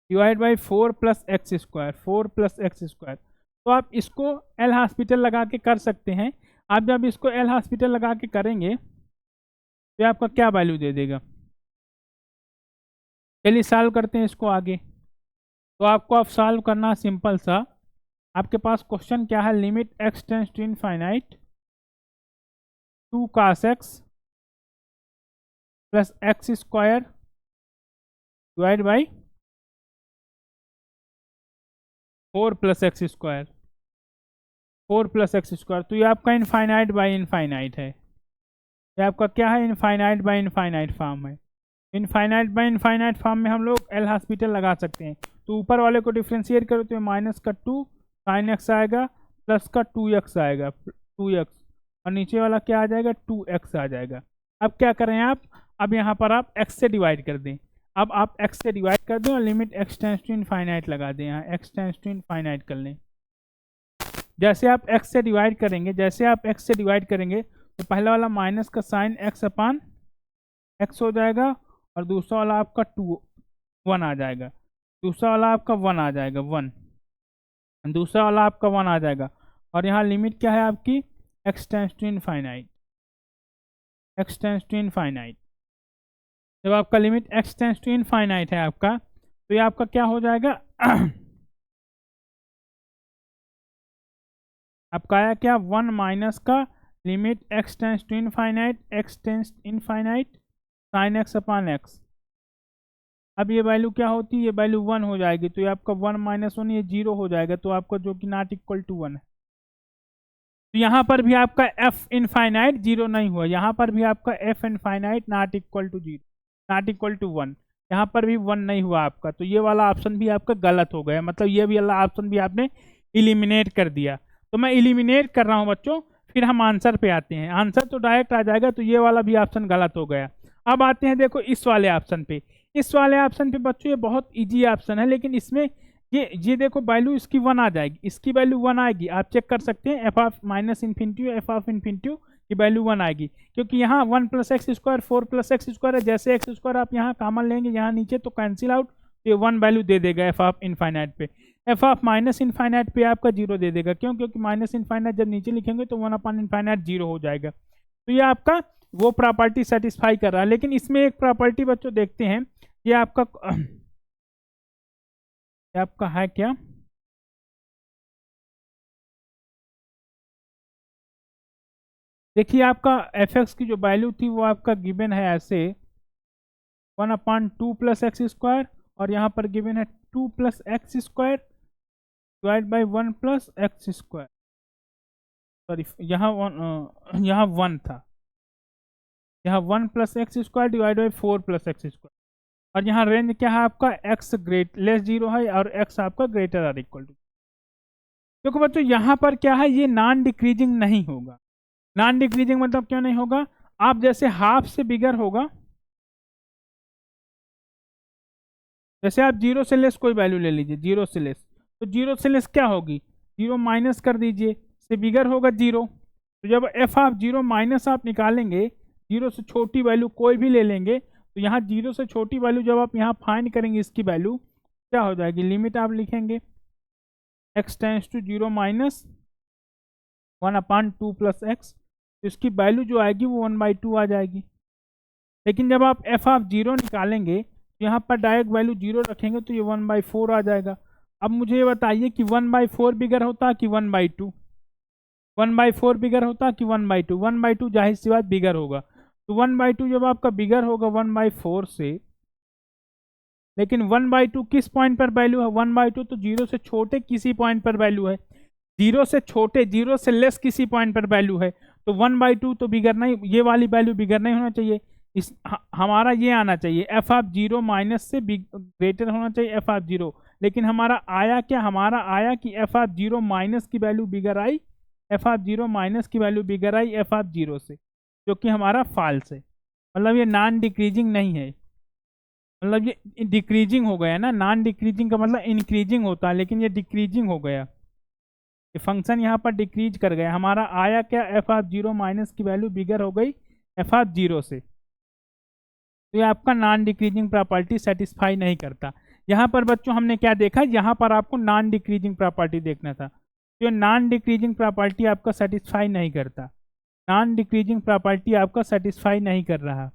divide by 4 plus x square, 4 plus x square. तो आप इसको एल हॉस्पिटल लगा के कर सकते हैं। आप जब इसको एल हॉस्पिटल लगा के करेंगे तो आपका क्या वैल्यू दे देगा। चलिए सॉल्व करते हैं इसको आगे। तो आपको अब सॉल्व करना सिंपल सा। आपके पास क्वेश्चन क्या है, limit x tends to infinite 2 cos x plus x square divide by 4 plus x square, 4 plus x square. तो ये आपका इनफाइनाइट बाई इनफाइनाइट है। ये आपका क्या है, इनफाइनाइट बाई इनफाइनाइट फॉर्म है। इनफाइनाइट बाई इनफाइनाइट फॉर्म में हम लोग एल हॉस्पिटल लगा सकते हैं। तो ऊपर वाले को डिफ्रेंशिएट करो तो माइनस का 2 sin x आएगा, प्लस का 2x आएगा, 2x, और नीचे वाला क्या आ जाएगा, 2x आ जाएगा। अब क्या करें आप, अब यहाँ पर आप x से डिवाइड कर दें। अब आप x से डिवाइड कर दें और limit x tends to infinite लगा दें। यहाँ x टेंस टू इनफाइनाइट कर लें। जैसे आप x से डिवाइड करेंगे, तो पहला वाला माइनस का साइन x अपान x हो जाएगा, और दूसरा वाला आपका 1 आ जाएगा। दूसरा वाला आपका 1 आ जाएगा, 1, दूसरा वाला आपका 1 आ जाएगा। और यहाँ लिमिट क्या है आपकी, x tends to infinite, x tends to infinite. जब आपका limit x tends to infinite है आपका, तो ये आपका क्या हो जाएगा आपका आया क्या, 1 माइनस का limit x tends to infinite, x tends infinite sign x upon x। अब ये वैल्यू क्या होती है, ये वैल्यू 1 हो जाएगी, तो ये आपका 1 माइनस 1 ये 0 हो जाएगा, तो आपका जो कि नॉट इक्वल टू 1 है। तो यहाँ पर भी आपका f इनफाइनाइट 0 नहीं हुआ, यहाँ पर भी आपका f infinite not equal to 0, not equal to 1, यहाँ पर भी 1 नहीं हुआ आपका। तो ये वाला ऑप्शन भी आपका गलत हो गया, मतलब ये भी वाला ऑप्शन भी आपने इलिमिनेट कर दिया। तो मैं इलिमिनेट कर रहा हूँ बच्चों, फिर हम आंसर पे आते हैं। आंसर तो डायरेक्ट आ जाएगा, तो ये वाला भी ऑप्शन गलत हो गया। अब आते हैं देखो इस वाले ऑप्शन पे। इस वाले ऑप्शन पे बच्चों ये बहुत इजी ऑप्शन है, लेकिन इसमें ये देखो वैल्यू इसकी 1 आ जाएगी, इसकी वैल्यू 1 आएगी। आप चेक कर सकते हैं, F of minus infinity F of infinity की वैल्यू 1 आएगी, क्योंकि यहाँ 1 plus x square 4 plus x square है। जैसे एक्स स्क्वायर आप यहाँ कॉमन लेंगे यहाँ नीचे तो कैंसिल आउट, ये 1 वैल्यू दे देगा एफ ऑफ इनफाइनाइट पे। एफ ऑफ माइनस इनफाइनाइट पे आपका 0 दे देगा। क्यों? क्योंकि माइनस इनफाइनाइट जब नीचे लिखेंगे तो 1/इनफाइनाइट 0 हो जाएगा। तो ये आपका वो प्रॉपर्टी सेटिस्फाई कर रहा है। लेकिन इसमें एक प्रॉपर्टी बच्चों देखते हैं, ये आपका है क्या, देखिए आपका एफ एक्स की जो वैल्यू थी वो आपका गिवन है ऐसे 1/2 + x², और यहाँ पर गिवन है 2 + x² divide by 1 + x²। Sorry, यहाँ 1 था, यहाँ 1 + x² डिवाइड बाई 4 + x²। और यहाँ रेंज क्या है आपका, x लेस 0 है और x आपका ग्रेटर और इक्वल टू। देखो बच्चों यहाँ पर क्या है, ये नॉन डिक्रीजिंग नहीं होगा। नॉन डिक्रीजिंग मतलब क्यों नहीं होगा, आप जैसे हाफ से बिगर होगा, जैसे आप 0 से लेस कोई वैल्यू ले लीजिए, 0 से लेस, तो 0 से लेस क्या होगी, 0 माइनस कर दीजिए, से बिगर होगा 0। तो जब एफ ऑफ 0 माइनस आप निकालेंगे, 0 से छोटी वैल्यू कोई भी ले लेंगे, तो यहाँ 0 से छोटी वैल्यू जब आप यहाँ फाइंड करेंगे इसकी वैल्यू क्या हो जाएगी, लिमिट आप लिखेंगे x tends to 0 minus 1/2 + x, तो इसकी वैल्यू जो आएगी वो 1/2 आ जाएगी। लेकिन जब आप एफ ऑफ 0 निकालेंगे तो यहाँ पर डायरेक्ट वैल्यू 0 रखेंगे तो ये 1/4 आ जाएगा। अब मुझे ये बताइए कि 1/4 बिगर होता कि 1/2, 1/4 बिगर होता कि 1/2, 1/2 जाहिर सी बात बिगर होगा। तो 1/2 जब आपका बिगर होगा 1/4 से, लेकिन 1/2 किस पॉइंट पर वैल्यू है, 1/2 तो 0 से छोटे किसी पॉइंट पर वैल्यू है, 0 से छोटे 0 से लेस किसी पॉइंट पर वैल्यू है, तो 1/2 तो बिगर नहीं, ये वाली वैल्यू बिगर नहीं होना चाहिए। हमारा ये आना चाहिए एफ ऑफ 0 माइनस से ग्रेटर होना चाहिए एफ ऑफ 0। लेकिन हमारा आया क्या, हमारा आया कि एफ ऑफ 0 माइनस की वैल्यू बिगर आई, एफ ऑफ 0 माइनस की वैल्यू बिगर आई एफ ऑफ 0 से, जो कि हमारा फॉल्स है। मतलब ये नॉन डिक्रीजिंग नहीं है, मतलब ये डिक्रीजिंग हो गया ना। नॉन डिक्रीजिंग का मतलब इंक्रीजिंग होता है, लेकिन ये डिक्रीजिंग हो गया, ये फंक्शन यहाँ पर डिक्रीज कर गया। हमारा आया क्या, एफ ऑफ 0 माइनस की वैल्यू बिगर हो गई एफ ऑफ 0 से, तो ये आपका नॉन डिक्रीजिंग प्रॉपर्टी सेटिस्फाई नहीं करता। यहाँ पर बच्चों हमने क्या देखा, यहाँ पर आपको नॉन डिक्रीजिंग प्रॉपर्टी देखना था, तो ये नॉन डिक्रीजिंग प्रॉपर्टी आपका सेटिस्फाई नहीं करता, नॉन डिक्रीजिंग प्रॉपर्टी आपका सेटिस्फाई नहीं कर रहा,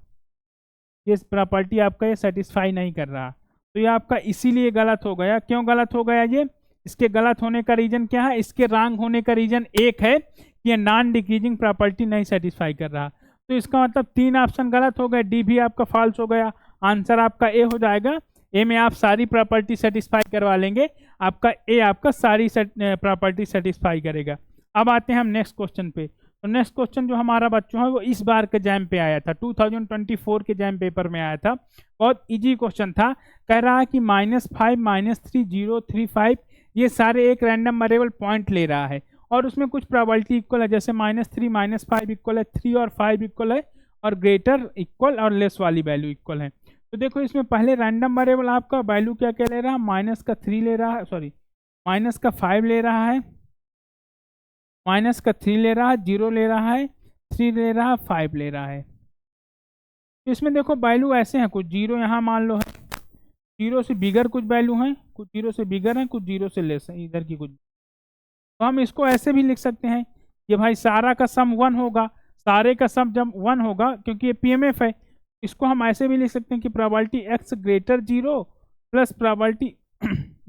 ये प्रॉपर्टी आपका ये सेटिस्फाई नहीं कर रहा। तो ये आपका इसीलिए गलत हो गया। क्यों गलत हो गया ये, इसके गलत होने का रीजन क्या है, इसके रॉन्ग होने का रीजन एक है कि ये नॉन डिक्रीजिंग प्रॉपर्टी नहीं सेटिस्फाई कर रहा। तो इसका मतलब 3 ऑप्शन गलत हो गए, डी भी आपका फॉल्स हो गया, आंसर आपका ए हो जाएगा। ए में आप सारी प्रॉपर्टी सेटिस्फाई करवा लेंगे, आपका ए आपका सारी प्रॉपर्टी सेटिस्फाई करेगा। अब आते हैं हम नेक्स्ट क्वेश्चन पे। तो नेक्स्ट क्वेश्चन जो हमारा बच्चों है वो इस बार के जैम पे आया था, 2024 के जैम पेपर में आया था। बहुत इजी क्वेश्चन था, कह रहा है कि -5 -3 0 3 5 ये सारे एक रैंडम वेरिएबल पॉइंट ले रहा है, और उसमें कुछ प्रोबेबिलिटी इक्वल है, जैसे -3 -5 इक्वल है 3 और 5 इक्वल है, और ग्रेटर इक्वल और लेस वाली वैल्यू इक्वल है। तो देखो इसमें पहले रैंडम वेरिएबल आपका वैल्यू क्या क्या ले रहा है, -3 ले रहा है, सॉरी -5 ले रहा है, -3 ले रहा है, 0 ले रहा है, 3 ले रहा है, 5 ले रहा है। तो इसमें देखो वैल्यू ऐसे हैं, कुछ 0 यहाँ मान लो है, 0 से बिगर कुछ वैल्यू हैं, कुछ 0 से बिगर हैं, कुछ 0 से लेस है, इधर की कुछ। तो हम इसको ऐसे भी लिख सकते हैं कि भाई सारा का सम 1 होगा, सारे का सम जब 1 होगा, क्योंकि ये पीएमएफ है, इसको हम ऐसे भी लिख सकते हैं कि probability x greater 0 plus probability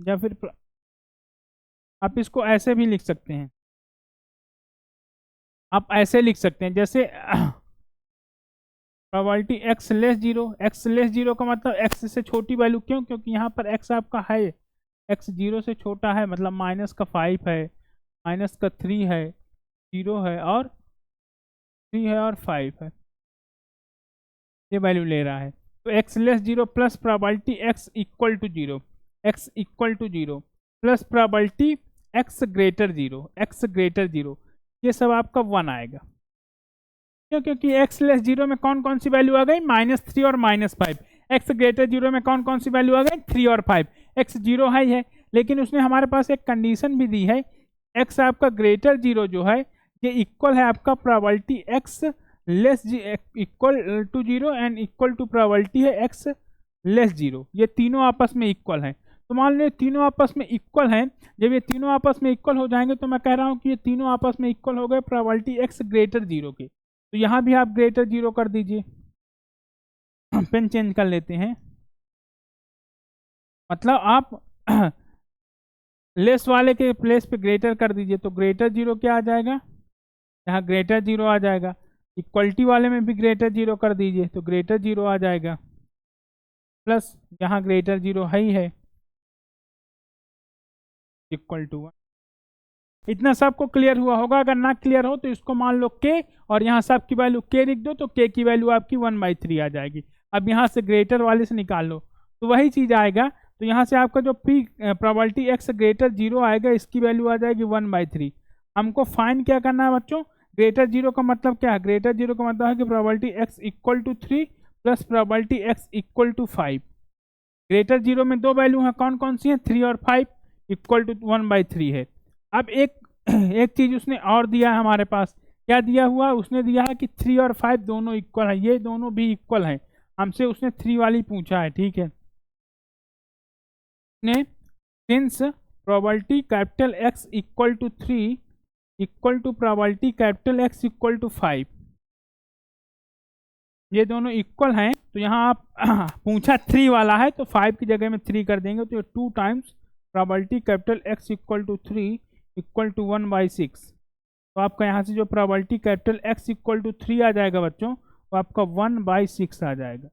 या फिर आप इसको ऐसे भी लिख सकते हैं, आप ऐसे लिख सकते हैं जैसे probability x less 0, x less 0 का मतलब x से छोटी वैल्यू, क्यों, क्योंकि यहाँ पर x आपका है, x 0 से छोटा है, मतलब -5 है, -3 है, 0 है और 3 है और 5 है, ये वैल्यू ले रहा है। तो x less 0 plus probability x equal to 0, x equal to 0 plus probability x greater 0, x greater 0, ये सब आपका 1 आएगा। क्यों, क्योंकि x लेस 0 में कौन कौन सी वैल्यू आ गई, -3 और -5, x ग्रेटर 0 में कौन कौन सी वैल्यू आ गई, 3 और 5, x 0 है, लेकिन उसने हमारे पास एक कंडीशन भी दी है, x आपका ग्रेटर 0 जो है ये इक्वल है आपका probability x less equal to 0 and equal to probability है x लेस 0, ये तीनों आपस में इक्वल हैं। तो मान लो ये तीनों आपस में इक्वल हैं। जब ये तीनों आपस में इक्वल हो जाएंगे तो मैं कह रहा हूँ कि ये तीनों आपस में इक्वल हो गए प्रोबेबिलिटी x ग्रेटर 0 के। तो यहाँ भी आप ग्रेटर 0 कर दीजिए। पेन चेंज कर लेते हैं, मतलब आप लेस वाले के प्लेस पे ग्रेटर कर दीजिए। तो ग्रेटर 0 क्या आ जाएगा, यहाँ ग्रेटर 0 आ जाएगा। इक्वलिटी वाले में भी ग्रेटर 0 कर दीजिए तो ग्रेटर 0 आ जाएगा, प्लस यहाँ ग्रेटर 0 है ही है, इक्वल टू 1। इतना सबको क्लियर हुआ होगा। अगर ना क्लियर हो तो इसको मान लो k और यहाँ सब की वैल्यू k लिख दो, तो k की वैल्यू आपकी 1/3 आ जाएगी। अब यहाँ से ग्रेटर वाले से निकाल लो तो वही चीज़ आएगा। तो यहाँ से आपका जो p प्रोबेबिलिटी x ग्रेटर 0 आएगा, इसकी वैल्यू आ जाएगी 1/3। हमको फाइंड क्या करना है बच्चों, ग्रेटर 0 का मतलब क्या है, ग्रेटर 0 का मतलब है कि probability x equal to 3 plus probability x equal to 5। Greater 0 में दो वैल्यू हैं, कौन कौन सी हैं, 3 और 5, इक्वल टू 1/3 है। अब एक चीज उसने और दिया है हमारे पास, क्या दिया हुआ, उसने दिया है कि 3 और 5 दोनों इक्वल है, ये दोनों भी इक्वल हैं। हमसे उसने 3 वाली पूछा है, ठीक है। ने since probability capital X equal to 3 equal to probability capital X equal to 5, ये दोनों इक्वल हैं, तो यहाँ आप पूछा 3 वाला है तो 5 की जगह में 3 कर देंगे, तो 2 times probability capital X equal to 3 equal to 1/6। तो आपका यहाँ से जो probability capital X equal to 3 आ जाएगा बच्चों, तो आपका 1/6 आ जाएगा,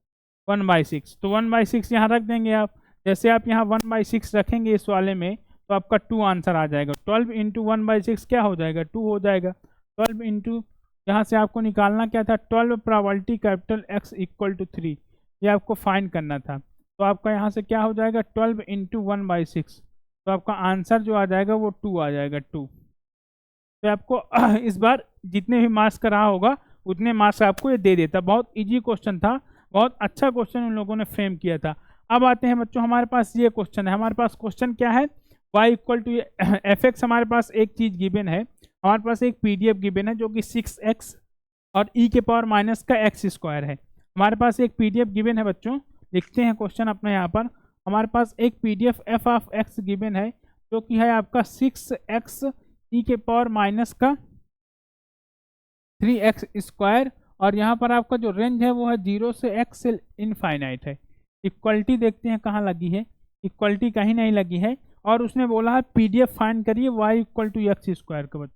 1/6। तो 1/6 यहाँ रख देंगे आप। जैसे आप यहाँ 1/6 रखेंगे इस वाले में, तो आपका 2 आंसर आ जाएगा। 12 इंटू 1/6 क्या हो जाएगा, 2 हो जाएगा। 12 इंटू, यहाँ से आपको निकालना क्या था, 12 probability capital X equal to 3, ये आपको फाइंड करना था। तो आपका यहाँ से क्या हो जाएगा, 12 इंटू 1/6, तो आपका आंसर जो आ जाएगा वो 2 आ जाएगा, 2। तो आपको इस बार जितने भी मार्क्स का रहा होगा उतने मार्क्स आपको ये दे देता। बहुत इजी क्वेश्चन था, बहुत अच्छा क्वेश्चन उन लोगों ने फ्रेम किया था। अब आते हैं बच्चों, हमारे पास ये क्वेश्चन है। हमारे पास क्वेश्चन क्या है, y इक्वल टू fx। हमारे पास एक चीज़ गिवन है, हमारे पास एक PDF गिवन है जो कि 6x और e के पावर माइनस का x² है। हमारे पास एक PDF गिवन है बच्चों, लिखते हैं क्वेश्चन अपने यहाँ पर। हमारे पास एक PDF f of x given है जो कि है आपका 6x e के पावर माइनस का 3x², और यहाँ पर आपका जो रेंज है वो है 0 से x से इनफाइनाइट है। इक्वलिटी देखते हैं कहाँ लगी है, इक्वलिटी कहीं नहीं लगी है। और उसने बोला है PDF फाइंड करिए y इक्वल टू x² का,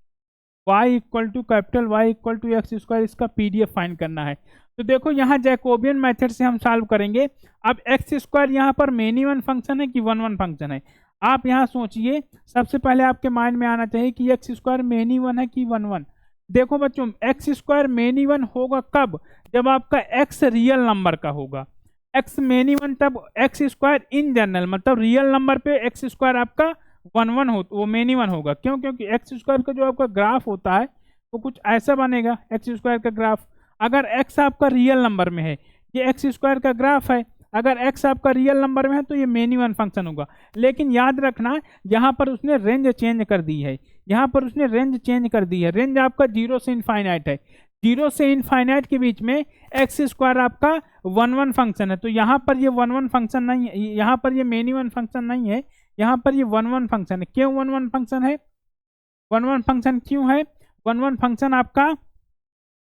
y equal to capital Y equal to x², इसका PDF फाइंड करना है। तो देखो यहाँ जैकोबियन मेथड से हम सॉल्व करेंगे। अब x² यहाँ पर मेनी वन फंक्शन है कि 1 फंक्शन है, आप यहाँ सोचिए। सबसे पहले आपके माइंड में आना चाहिए कि x² मेनी वन है कि 1। देखो बच्चों, x² मेनी वन होगा कब, जब आपका x रियल नंबर का होगा। x मेनी वन तब, x² इन जनरल मतलब रियल नंबर पे x² आपका 1 हो, वो मेनी वन होगा। क्यों, क्योंकि x² का जो आपका ग्राफ होता है वो कुछ ऐसा बनेगा। x² का ग्राफ, अगर x आपका रियल नंबर में है, ये x² का ग्राफ है, अगर x आपका रियल नंबर में है तो ये मेनी वन फंक्शन होगा। लेकिन याद रखना, यहाँ पर उसने रेंज चेंज कर दी है, यहाँ पर उसने रेंज चेंज कर दी है। रेंज आपका 0 से इनफाइनाइट है, 0 से इनफाइनाइट के बीच में x² आपका 1 फंक्शन है। तो यहाँ पर ये 1 फंक्शन नहीं है, यहाँ पर ये मेनी वन फंक्शन नहीं है, यहाँ पर ये 1 फंक्शन है। क्यों 1 फंक्शन है, 1 फंक्शन क्यों है, 1 फंक्शन आपका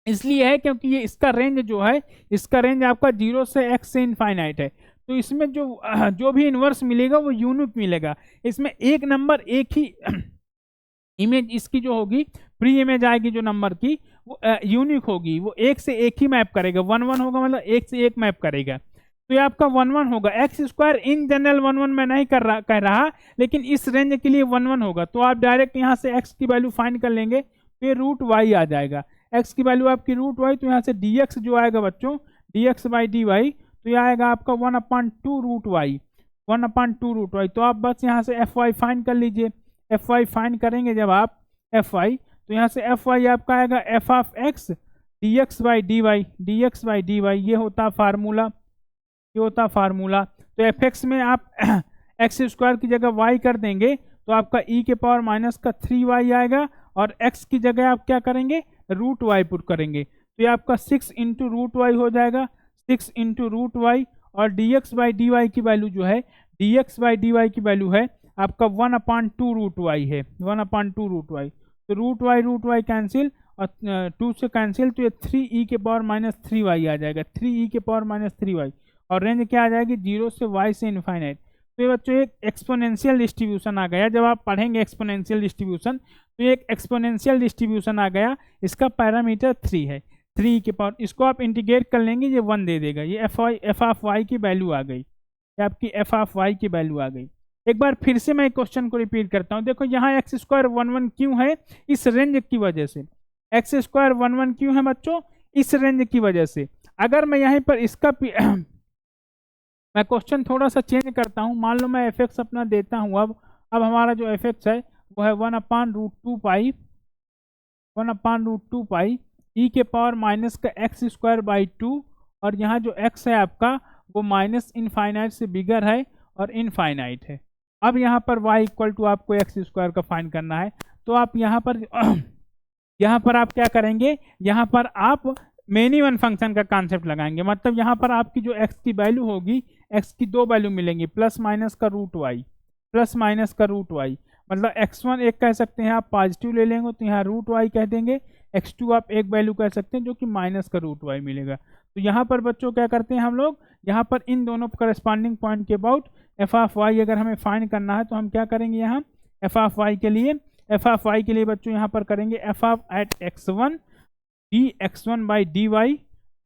इसलिए है क्योंकि ये इसका रेंज जो है, इसका रेंज आपका 0 से x से इनफाइनाइट है। तो इसमें जो भी इन्वर्स मिलेगा वो यूनिक मिलेगा। इसमें एक नंबर, एक ही इमेज इसकी जो होगी, प्री इमेज आएगी जो नंबर की, वो यूनिक होगी, वो एक से एक ही मैप करेगा। 1 होगा मतलब एक से एक मैप करेगा। तो ये आपका 1 होगा। x² इन जनरल 1 मैं नहीं कह रहा, लेकिन इस रेंज के लिए 1 होगा। तो आप डायरेक्ट यहाँ से x की वैल्यू फाइंड कर लेंगे, फिर √y आ जाएगा। x की वैल्यू आपकी √y, तो यहाँ से dx जो आएगा बच्चों, dx/dy, तो यह आएगा आपका 1/2 √y, 1/2 √y। तो आप बस यहाँ से fy फाइंड कर लीजिए। fy फाइंड करेंगे जब आप fy, तो यहाँ से fy आपका आएगा f of x dx/dy, dx/dy, ये होता फार्मूला, ये होता फार्मूला। तो fx में आप x² की जगह y कर देंगे तो आपका e के पावर माइनस का 3y आएगा, और x की जगह आप क्या करेंगे, √y पुट करेंगे। तो ये आपका 6 इंटू √y हो जाएगा, 6 इंटू √y, और dx/dy की वैल्यू जो है dx/dy की वैल्यू है आपका 1/2 √y है, 1/2 √y। तो रूट वाई कैंसिल और 2 से कैंसिल, तो ये 3e⁻³ आ जाएगा, 3e⁻³ और रेंज क्या आ जाएगी 0 से y से इनफाइनाइट। तो ये बच्चों एक एक्सपोनेंशियल डिस्ट्रीब्यूशन आ गया। जब आप पढ़ेंगे एक्सपोनेंशियल डिस्ट्रीब्यूशन तो ये एक एक्सपोनेंशियल डिस्ट्रीब्यूशन आ गया, इसका पैरामीटर 3 है, 3e⁻, इसको आप इंटीग्रेट कर लेंगे ये 1 दे देगा। ये एफ ऑफ वाई की वैल्यू आ गई, ये आपकी एफ ऑफ वाई की वैल्यू आ गई। एक बार फिर से मैं क्वेश्चन को रिपीट करता हूँ। देखो यहाँ x² 1 1 क्यों है, इस रेंज की वजह से। x² 1 1 क्यों है बच्चों, इस रेंज की वजह से। अगर मैं यहाँ पर इसका मैं क्वेश्चन थोड़ा सा चेंज करता हूँ, मान लो मैं एफ अपना देता हूँ। अब हमारा जो एफ है वो है 1/√2 पाई, 1/√2 पाई e⁻ का x²/2, और यहाँ जो x है आपका वो माइनस इनफाइनाइट से बिगर है और इनफाइनाइट है। अब यहाँ पर y इक्वल टू आपको x² का फाइंड करना है, तो आप यहाँ पर आप क्या करेंगे, यहाँ पर आप मेनी वन फंक्शन का कॉन्सेप्ट लगाएंगे। मतलब यहाँ पर आपकी जो x की वैल्यू होगी, x की 2 वैल्यू मिलेंगी, प्लस माइनस का √y, प्लस माइनस का √y। मतलब x1 एक कह सकते हैं आप पॉजिटिव ले लेंगे तो यहाँ √y कह देंगे, x2 आप एक वैल्यू कह सकते हैं जो कि माइनस का √y मिलेगा। तो यहाँ पर बच्चों क्या करते हैं हम लोग, यहाँ पर इन दोनों करस्पॉन्डिंग पॉइंट के अबाउट एफ ऑफ वाई अगर हमें फाइंड करना है तो हम क्या करेंगे, यहाँ एफ ऑफ वाई के लिए बच्चों यहाँ पर करेंगे F of eight x1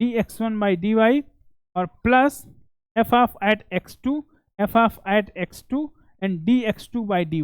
dx1/dy और plus F of at x2 and dx2/dy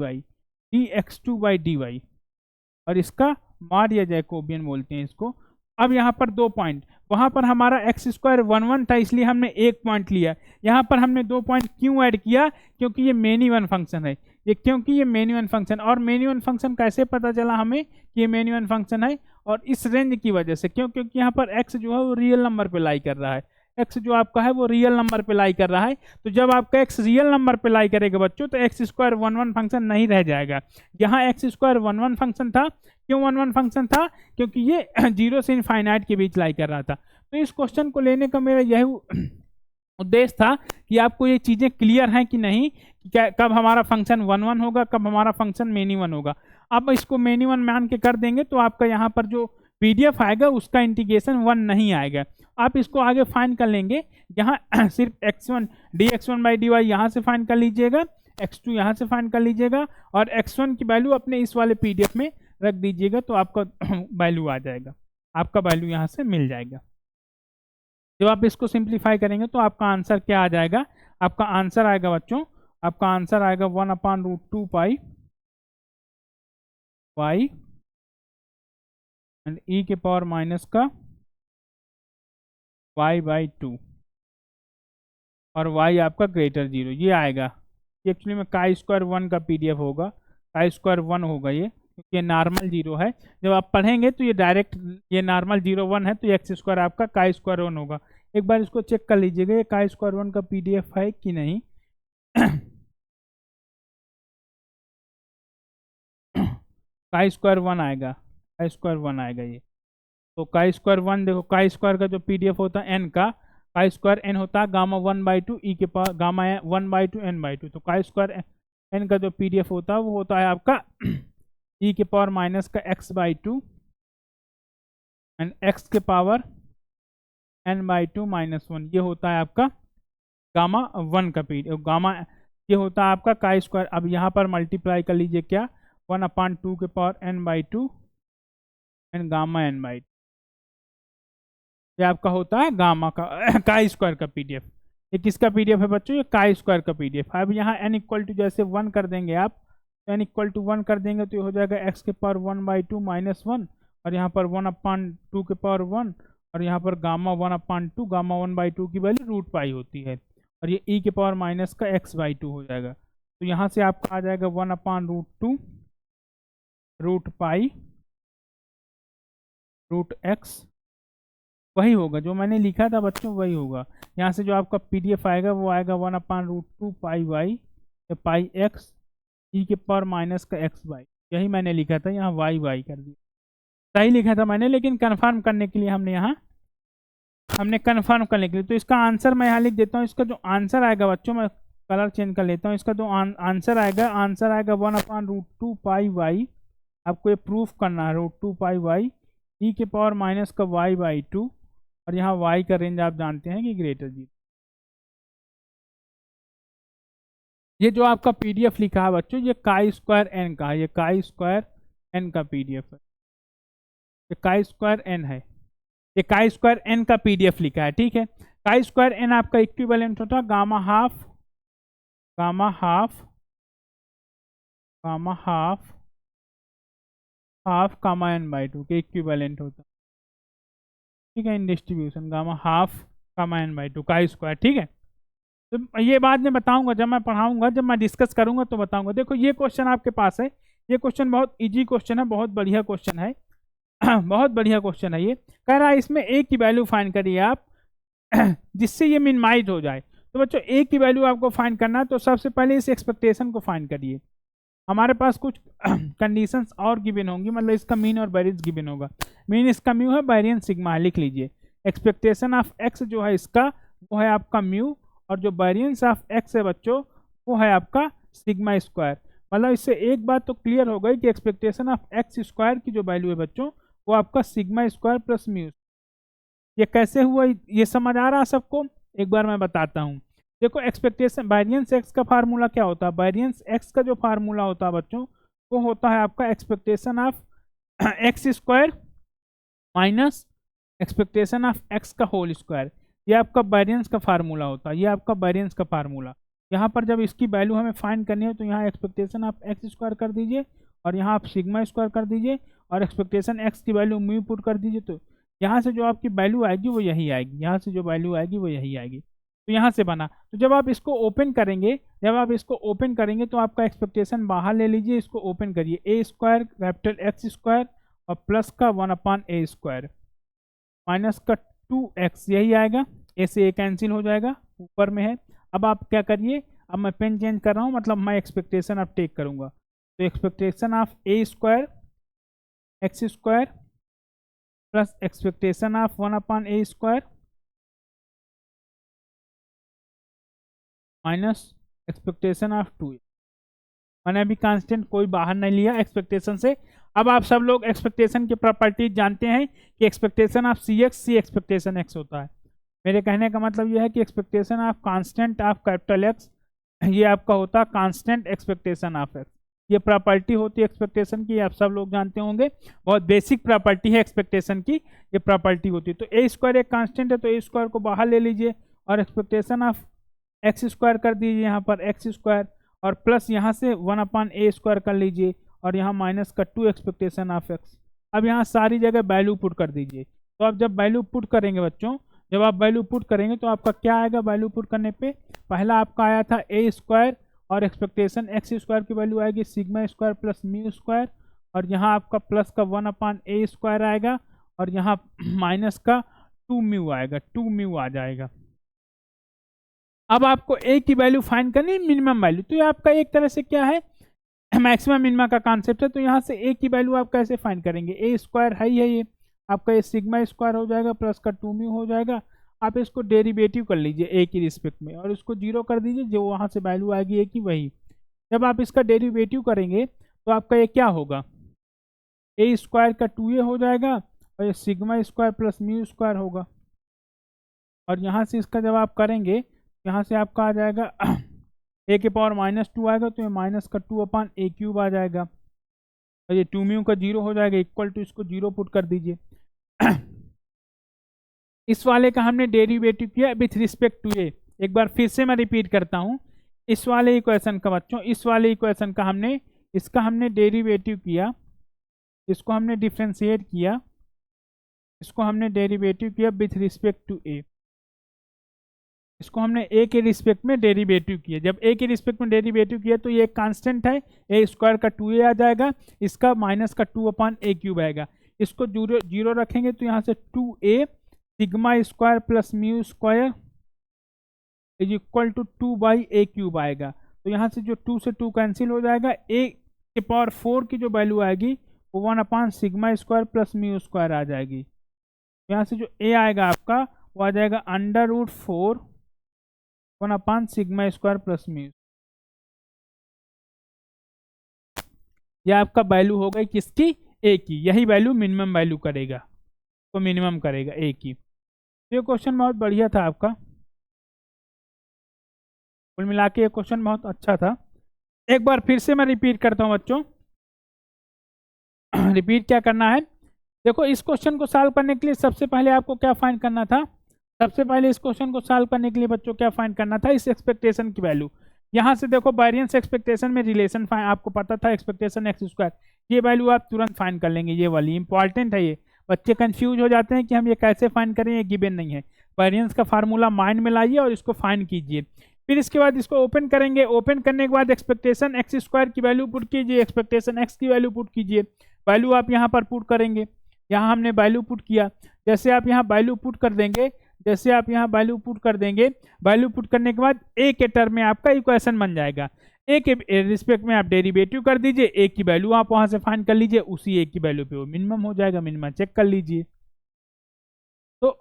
और इसका मॉड या जैकोबियन बोलते हैं इसको। अब यहाँ पर 2 पॉइंट, वहाँ पर हमारा x² 1 1 था इसलिए हमने 1 पॉइंट लिया, यहाँ पर हमने 2 पॉइंट क्यों ऐड किया, क्योंकि ये मेनी वन फंक्शन है, क्योंकि ये मेनी वन फंक्शन। और मेनी वन फंक्शन कैसे पता चला हमें कि ये मेनी वन फंक्शन है, और इस रेंज की वजह से, क्योंकि यहाँ पर x जो है वो रियल नंबर पे लाई कर रहा है, x जो आपका है वो रियल नंबर पे लाई कर रहा है। तो जब आपका x रियल नंबर पे लाई करेगा बच्चों तो x² 1 1 फंक्शन नहीं रह जाएगा। यहाँ x² 1 1 फंक्शन था, क्यों 1 1 फंक्शन था, क्योंकि ये 0 से इनफाइनाइट के बीच लाई कर रहा था। तो इस क्वेश्चन को लेने का मेरा यही उद्देश्य था कि आपको ये चीज़ें क्लियर हैं कि नहीं, क्या कब हमारा फंक्शन 1 1 होगा, कब हमारा फंक्शन मेनी वन होगा। अब इसको मेनी वन मान के कर देंगे तो आपका यहाँ पर जो PDF आएगा उसका इंटीग्रेशन 1 नहीं आएगा। आप इसको आगे फाइंड कर लेंगे, यहाँ सिर्फ x1 dx1/dy यहाँ से फाइंड कर लीजिएगा, x2 यहाँ से फाइंड कर लीजिएगा और x1 की वैल्यू अपने इस वाले PDF में रख दीजिएगा तो आपका वैल्यू आ जाएगा, आपका वैल्यू यहाँ से मिल जाएगा। जब आप इसको सिंप्लीफाई करेंगे तो आपका आंसर क्या आ जाएगा, आपका आंसर आएगा बच्चों, आपका आंसर आएगा 1/√2 पाई y एंड e⁻ y/2 और y आपका ग्रेटर 0 ये आएगा। ये एक्चुअली में chi² 1 का PDF होगा, chi² 1 होगा ये, क्योंकि ये नॉर्मल 0 है। जब आप पढ़ेंगे तो ये डायरेक्ट ये नॉर्मल 0 1 है तो x² आपका chi² 1 होगा। एक बार इसको चेक कर लीजिएगा ये chi² 1 का PDF है कि नहीं। chi² 1 आएगा, chi² 1 आएगा ये। तो chi² 1 देखो, chi² का जो PDF होता है n का, chi² n होता है गामा 1/2 e के पावर गामा 1/2 n/2। तो chi² n का जो PDF होता है वो होता है आपका e⁻ का x/2 एंड x के पावर n/2 -1, ये होता है आपका गामा 1 का PDF। गामा ये होता है आपका chi²। अब यहाँ पर मल्टीप्लाई कर लीजिए क्या, 1/2 के power n/2 and gamma n/2, ये आपका होता है गामा का chi² का PDF। ये किसका PDF है बच्चों, ये chi² का PDF है। अब यहाँ n इक्वल टू जैसे 1 कर देंगे आप, तो n इक्वल टू 1 कर देंगे तो ये हो जाएगा x के पावर 1/2 -1 और यहाँ पर 1/2 के पावर 1 और यहाँ पर गामा 1/2, गामा 1/2 की वैल्यू √π होती है और ये e⁻ का x/2 हो जाएगा। तो यहाँ से आपका आ जाएगा 1/√2 √π √x, वही होगा जो मैंने लिखा था बच्चों, वही होगा। यहाँ से जो आपका PDF आएगा वो आएगा 1/√2 पाई y या पाई x e⁻ का x/, यही मैंने लिखा था, यहाँ y कर दिया, सही लिखा था मैंने, लेकिन कंफर्म करने के लिए हमने कंफर्म करने के लिए। तो इसका आंसर मैं यहाँ लिख देता हूँ। इसका जो आंसर आएगा बच्चों, मैं कलर चेंज कर लेता हूँ। इसका जो आंसर आएगा 1/√2πy। आपको ये प्रूफ करना है, √2πy ई के पावर माइनस का y/2, और यहाँ y का रेंज आप जानते हैं कि ग्रेटर 0। ये जो आपका पीडीएफ लिखा है बच्चों, ये chi2n का है, ये chi2n का पीडीएफ है, ये chi2n है, ये chi2n का पीडीएफ लिखा है, ठीक है। chi2n आपका इक्विवेलेंट होता है गामा हाफ गामा n/2 के इक्विवेलेंट होता है, ठीक है, इन distribution gamma half gamma n/2 chi2, ठीक है। तो ये बाद में बताऊंगा, जब मैं पढ़ाऊंगा, जब मैं डिस्कस करूंगा तो बताऊंगा। देखो ये क्वेश्चन आपके पास है, ये क्वेश्चन बहुत इजी क्वेश्चन है, बहुत बढ़िया क्वेश्चन है बहुत बढ़िया क्वेश्चन है। ये कह रहा है इसमें ए की वैल्यू फाइंड करिए आप जिससे ये मिनिमाइज हो जाए। तो बच्चों ए की वैल्यू आपको फाइंड करना है, तो सबसे पहले इस एक्सपेक्टेशन को फाइंड करिए। हमारे पास कुछ कंडीशंस और गिवन होंगी, मतलब इसका मीन और वेरिएंस गिवन होगा। मीन इसका म्यू है, वेरिएंस सिग्मा है, लिख लीजिए। एक्सपेक्टेशन ऑफ एक्स जो है इसका, वो है आपका म्यू, और जो वेरिएंस ऑफ एक्स है बच्चों, वो है आपका सिग्मा स्क्वायर। मतलब इससे एक बात तो क्लियर हो गई कि एक्सपेक्टेशन ऑफ एक्स स्क्वायर की जो वैल्यू है बच्चों, वो आपका सिग्मा स्क्वायर प्लस म्यू। ये कैसे हुआ, ये समझ आ रहा है सबको? एक बार मैं बताता हूँ। देखो एक्सपेक्टेशन वेरिएंस एक्स का फार्मूला क्या होता है? वेरिएंस एक्स का जो फार्मूला होता है बच्चों, वो होता है आपका expectation of x square minus expectation of x का होल स्क्वायर। ये आपका वेरिएंस का फार्मूला होता है, ये आपका वेरिएंस का फार्मूला। यहाँ पर जब इसकी वैल्यू हमें फाइंड करनी है, तो यहाँ एक्सपेक्टेशन ऑफ एक्स स्क्वायर कर दीजिए, और यहाँ आप सिग्मा स्क्वायर कर दीजिए, और एक्सपेक्टेशन एक्स की वैल्यू म्यू पुट कर दीजिए। तो यहाँ से जो आपकी वैल्यू आएगी वो यही आएगी, यहाँ से जो वैल्यू आएगी वो यही आएगी। तो यहाँ से बना। तो जब आप इसको ओपन करेंगे, तो आपका एक्सपेक्टेशन बाहर ले लीजिए, इसको ओपन करिए। ए स्क्वायर कैपिटल एक्स स्क्वायर और प्लस का 1/a स्क्वायर माइनस का 2x, यही आएगा। ए से ए कैंसिल हो जाएगा, ऊपर में है। अब आप क्या करिए, अब मैं पेन चेंज कर रहा हूँ, मतलब मैं एक्सपेक्टेशन अब टेक करूँगा। तो expectation of A square x square plus expectation of 1/a square minus expectation of 2a। मैंने अभी कांस्टेंट कोई बाहर नहीं लिया एक्सपेक्टेशन से। अब आप सब लोग एक्सपेक्टेशन की प्रॉपर्टीज जानते हैं कि expectation of C expectation X होता है। मेरे कहने का मतलब यह है कि expectation of constant of capital X, ये आपका होता है कांस्टेंट एक्सपेक्टेशन ऑफ एक्स। ये प्रॉपर्टी होती है एक्सपेक्टेशन की, आप सब लोग जानते होंगे, बहुत बेसिक प्रॉपर्टी है एक्सपेक्टेशन की, ये प्रॉपर्टी होती है। तो ए स्क्वायर एक कांस्टेंट है, तो ए स्क्वायर को बाहर ले लीजिए, और एक्सपेक्टेशन ऑफ एक्स स्क्वायर कर दीजिए यहाँ पर एक्स स्क्वायर, और प्लस यहाँ से 1/a स्क्वायर कर लीजिए, और यहाँ माइनस का 2 एक्सपेक्टेशन ऑफ एक्स। अब यहाँ सारी जगह वैल्यू पुट कर दीजिए। तो आप जब वैल्यू पुट करेंगे बच्चों, जब आप वैल्यू पुट करेंगे तो आपका क्या आएगा? वैल्यू पुट करने पे पहला आपका आया था ए स्क्वायर, और एक्सपेक्टेशन एक्स स्क्वायर की वैल्यू आएगी sigma square plus mu square, और यहाँ आपका प्लस का 1/a स्क्वायर आएगा, और यहाँ माइनस का 2 म्यू आएगा, 2 म्यू आ जाएगा। अब आपको ए की वैल्यू फाइंड करनी है, मिनिमम वैल्यू। तो ये आपका एक तरह से क्या है, मैक्सिमम मिनिमम का कॉन्सेप्ट है। तो यहाँ से ए की वैल्यू आप कैसे फाइंड करेंगे? ए स्क्वायर है ये आपका, ये सिग्मा स्क्वायर हो जाएगा प्लस का 2 म्यू हो जाएगा। आप इसको डेरिवेटिव कर लीजिए ए की रिस्पेक्ट में, और इसको 0 कर दीजिए, जो वहाँ से वैल्यू आएगी ए की वही। जब आप इसका डेरिवेटिव करेंगे तो आपका ये क्या होगा? ए स्क्वायर का 2a हो जाएगा, और ये sigma square plus mu square होगा। और यहाँ से इसका जब आप करेंगे, यहाँ से आपका आ जाएगा ए के पावर -2 आएगा, तो ये माइनस का 2/a³ आ जाएगा, और ये 2 म्यू का 0 हो जाएगा, इक्वल टू इसको 0 पुट कर दीजिए। इस वाले का हमने डेरिवेटिव किया विथ रिस्पेक्ट टू ए। एक बार फिर से मैं रिपीट करता हूँ, इस वाले इक्वेशन का बच्चों, इस वाले इक्वेशन का हमने डेरिवेटिव किया, इसको हमने डिफ्रेंशिएट किया, इसको हमने डेरिवेटिव किया विथ रिस्पेक्ट टू ए। इसको हमने ए के रिस्पेक्ट में डेरिवेटिव किया। जब ए के रिस्पेक्ट में डेरिवेटिव किया तो ये एक कांस्टेंट है, ए स्क्वायर का 2a आ जाएगा, इसका माइनस का 2/a³ आएगा। इसको 0 रखेंगे तो यहाँ से 2a sigma square plus mu square is equal to 2/a³ आएगा। तो यहाँ से जो 2 से 2 कैंसिल हो जाएगा, a के पावर 4 की जो वैल्यू आएगी वो 1/सिग्मा स्क्वायर प्लस म्यू स्क्वायर आ जाएगी। यहाँ से जो a आएगा आपका, वो आ जाएगा √4 1/σ² प्लस म्यू। यह आपका वैल्यू हो गई किसकी, ए की। यही वैल्यू मिनिमम वैल्यू करेगा, तो मिनिमम करेगा ए की। ये क्वेश्चन बहुत बढ़िया था आपका, कुल मिला के ये क्वेश्चन बहुत अच्छा था। एक बार फिर से मैं रिपीट करता हूँ बच्चों। रिपीट क्या करना है, देखो इस क्वेश्चन को सॉल्व करने के लिए सबसे पहले आपको क्या फाइंड करना था, सबसे पहले इस क्वेश्चन को सॉल्व करने के लिए बच्चों क्या फाइंड करना था, इस एक्सपेक्टेशन की वैल्यू। यहाँ से देखो वेरिएंस एक्सपेक्टेशन में रिलेशन आपको पता था, एक्सपेक्टेशन x², ये वैल्यू आप तुरंत फाइंड कर लेंगे। ये वाली इंपॉर्टेंट है, ये बच्चे कंफ्यूज हो जाते हैं कि हम ये कैसे फाइंड करें, ये गिवन नहीं है। वेरिएंस का फार्मूला माइंड में लाइए और इसको फाइंड कीजिए। फिर इसके बाद इसको ओपन करेंगे, ओपन करने के बाद एक्सपेक्टेशन x² की वैल्यू पुट कीजिए, एक्सपेक्टेशन x की वैल्यू पुट कीजिए। वैल्यू आप यहाँ पर पुट करेंगे, यहाँ हमने वैल्यू पुट किया, जैसे आप यहाँ वैल्यू पुट कर देंगे, जैसे आप यहाँ वैल्यू पुट कर देंगे, वैल्यू पुट करने के बाद ए के टर्म में आपका इक्वेशन बन जाएगा। ए के रिस्पेक्ट में आप डेरिवेटिव कर दीजिए, ए की वैल्यू आप वहां से फाइंड कर लीजिए, उसी ए की वैल्यू पे वो मिनिमम हो जाएगा, मिनिमम चेक कर लीजिए। तो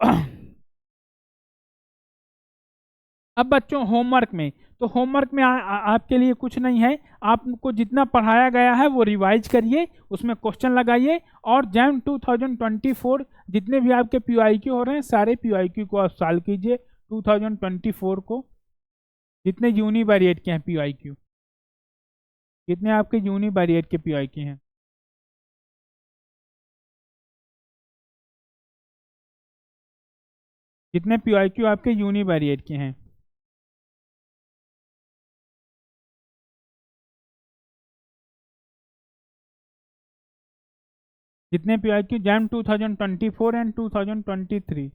अब बच्चों होमवर्क में, तो होमवर्क में आपके लिए कुछ नहीं है, आपको जितना पढ़ाया गया है वो रिवाइज करिए, उसमें क्वेश्चन लगाइए, और जैम 2024 जितने भी आपके PYQ हो रहे हैं सारे PYQ को आप सॉल्व कीजिए। 2024 को जितने यूनिवेरिएट के हैं PYQ, कितने आपके यूनिवेरिएट के PYQ हैं, जितने PYQ आपके यूनिवेरिएट के हैं, जितने PYQ jam 2024 and 2023,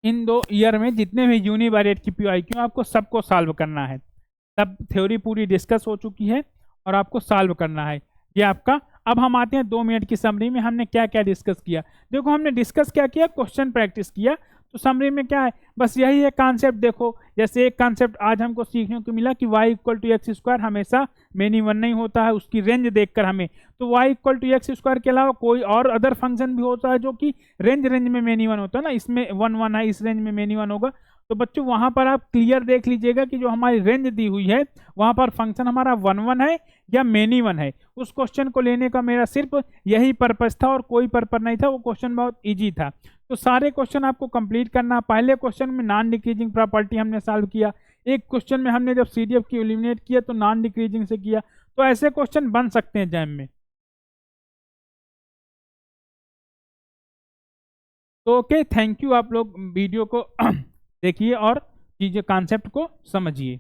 in 2 year में जितने भी यूनिवेरिएट की PYQ आपको सबको सॉल्व करना है। सब थ्योरी पूरी डिस्कस हो चुकी है और आपको सॉल्व करना है ये आपका। अब हम आते हैं 2 मिनट की समरी में, हमने क्या क्या डिस्कस किया। देखो हमने डिस्कस क्या किया, क्वेश्चन प्रैक्टिस किया। तो समरी में क्या है, बस यही है कॉन्सेप्ट। देखो जैसे एक कॉन्सेप्ट आज हमको सीखने को मिला कि y=x² हमेशा मेनी वन नहीं होता है, उसकी रेंज देखकर हमें, तो y=x² के अलावा कोई और अदर फंक्शन भी होता है जो कि रेंज में मेनी वन होता है ना, इसमें 1 1 है, इस रेंज में मेनी वन होगा। तो बच्चों वहां पर आप क्लियर देख लीजिएगा कि जो हमारी रेंज दी हुई है वहां पर फंक्शन हमारा 1 1 है या मेनी वन है। उस क्वेश्चन को लेने का मेरा सिर्फ यही पर्पस था और कोई पर्पस नहीं था, वो क्वेश्चन बहुत इजी था। तो सारे क्वेश्चन आपको कंप्लीट करना। पहले क्वेश्चन में नॉन डिक्रीजिंग प्रॉपर्टी हमने सॉल्व किया, एक क्वेश्चन में हमने जब CDF की एलिमिनेट किया तो नॉन डिक्रीजिंग से किया। तो ऐसे क्वेश्चन बन सकते हैं जैम में। तो ओके, थैंक यू। आप लोग वीडियो को देखिए और चीजें कॉन्सेप्ट को समझिए।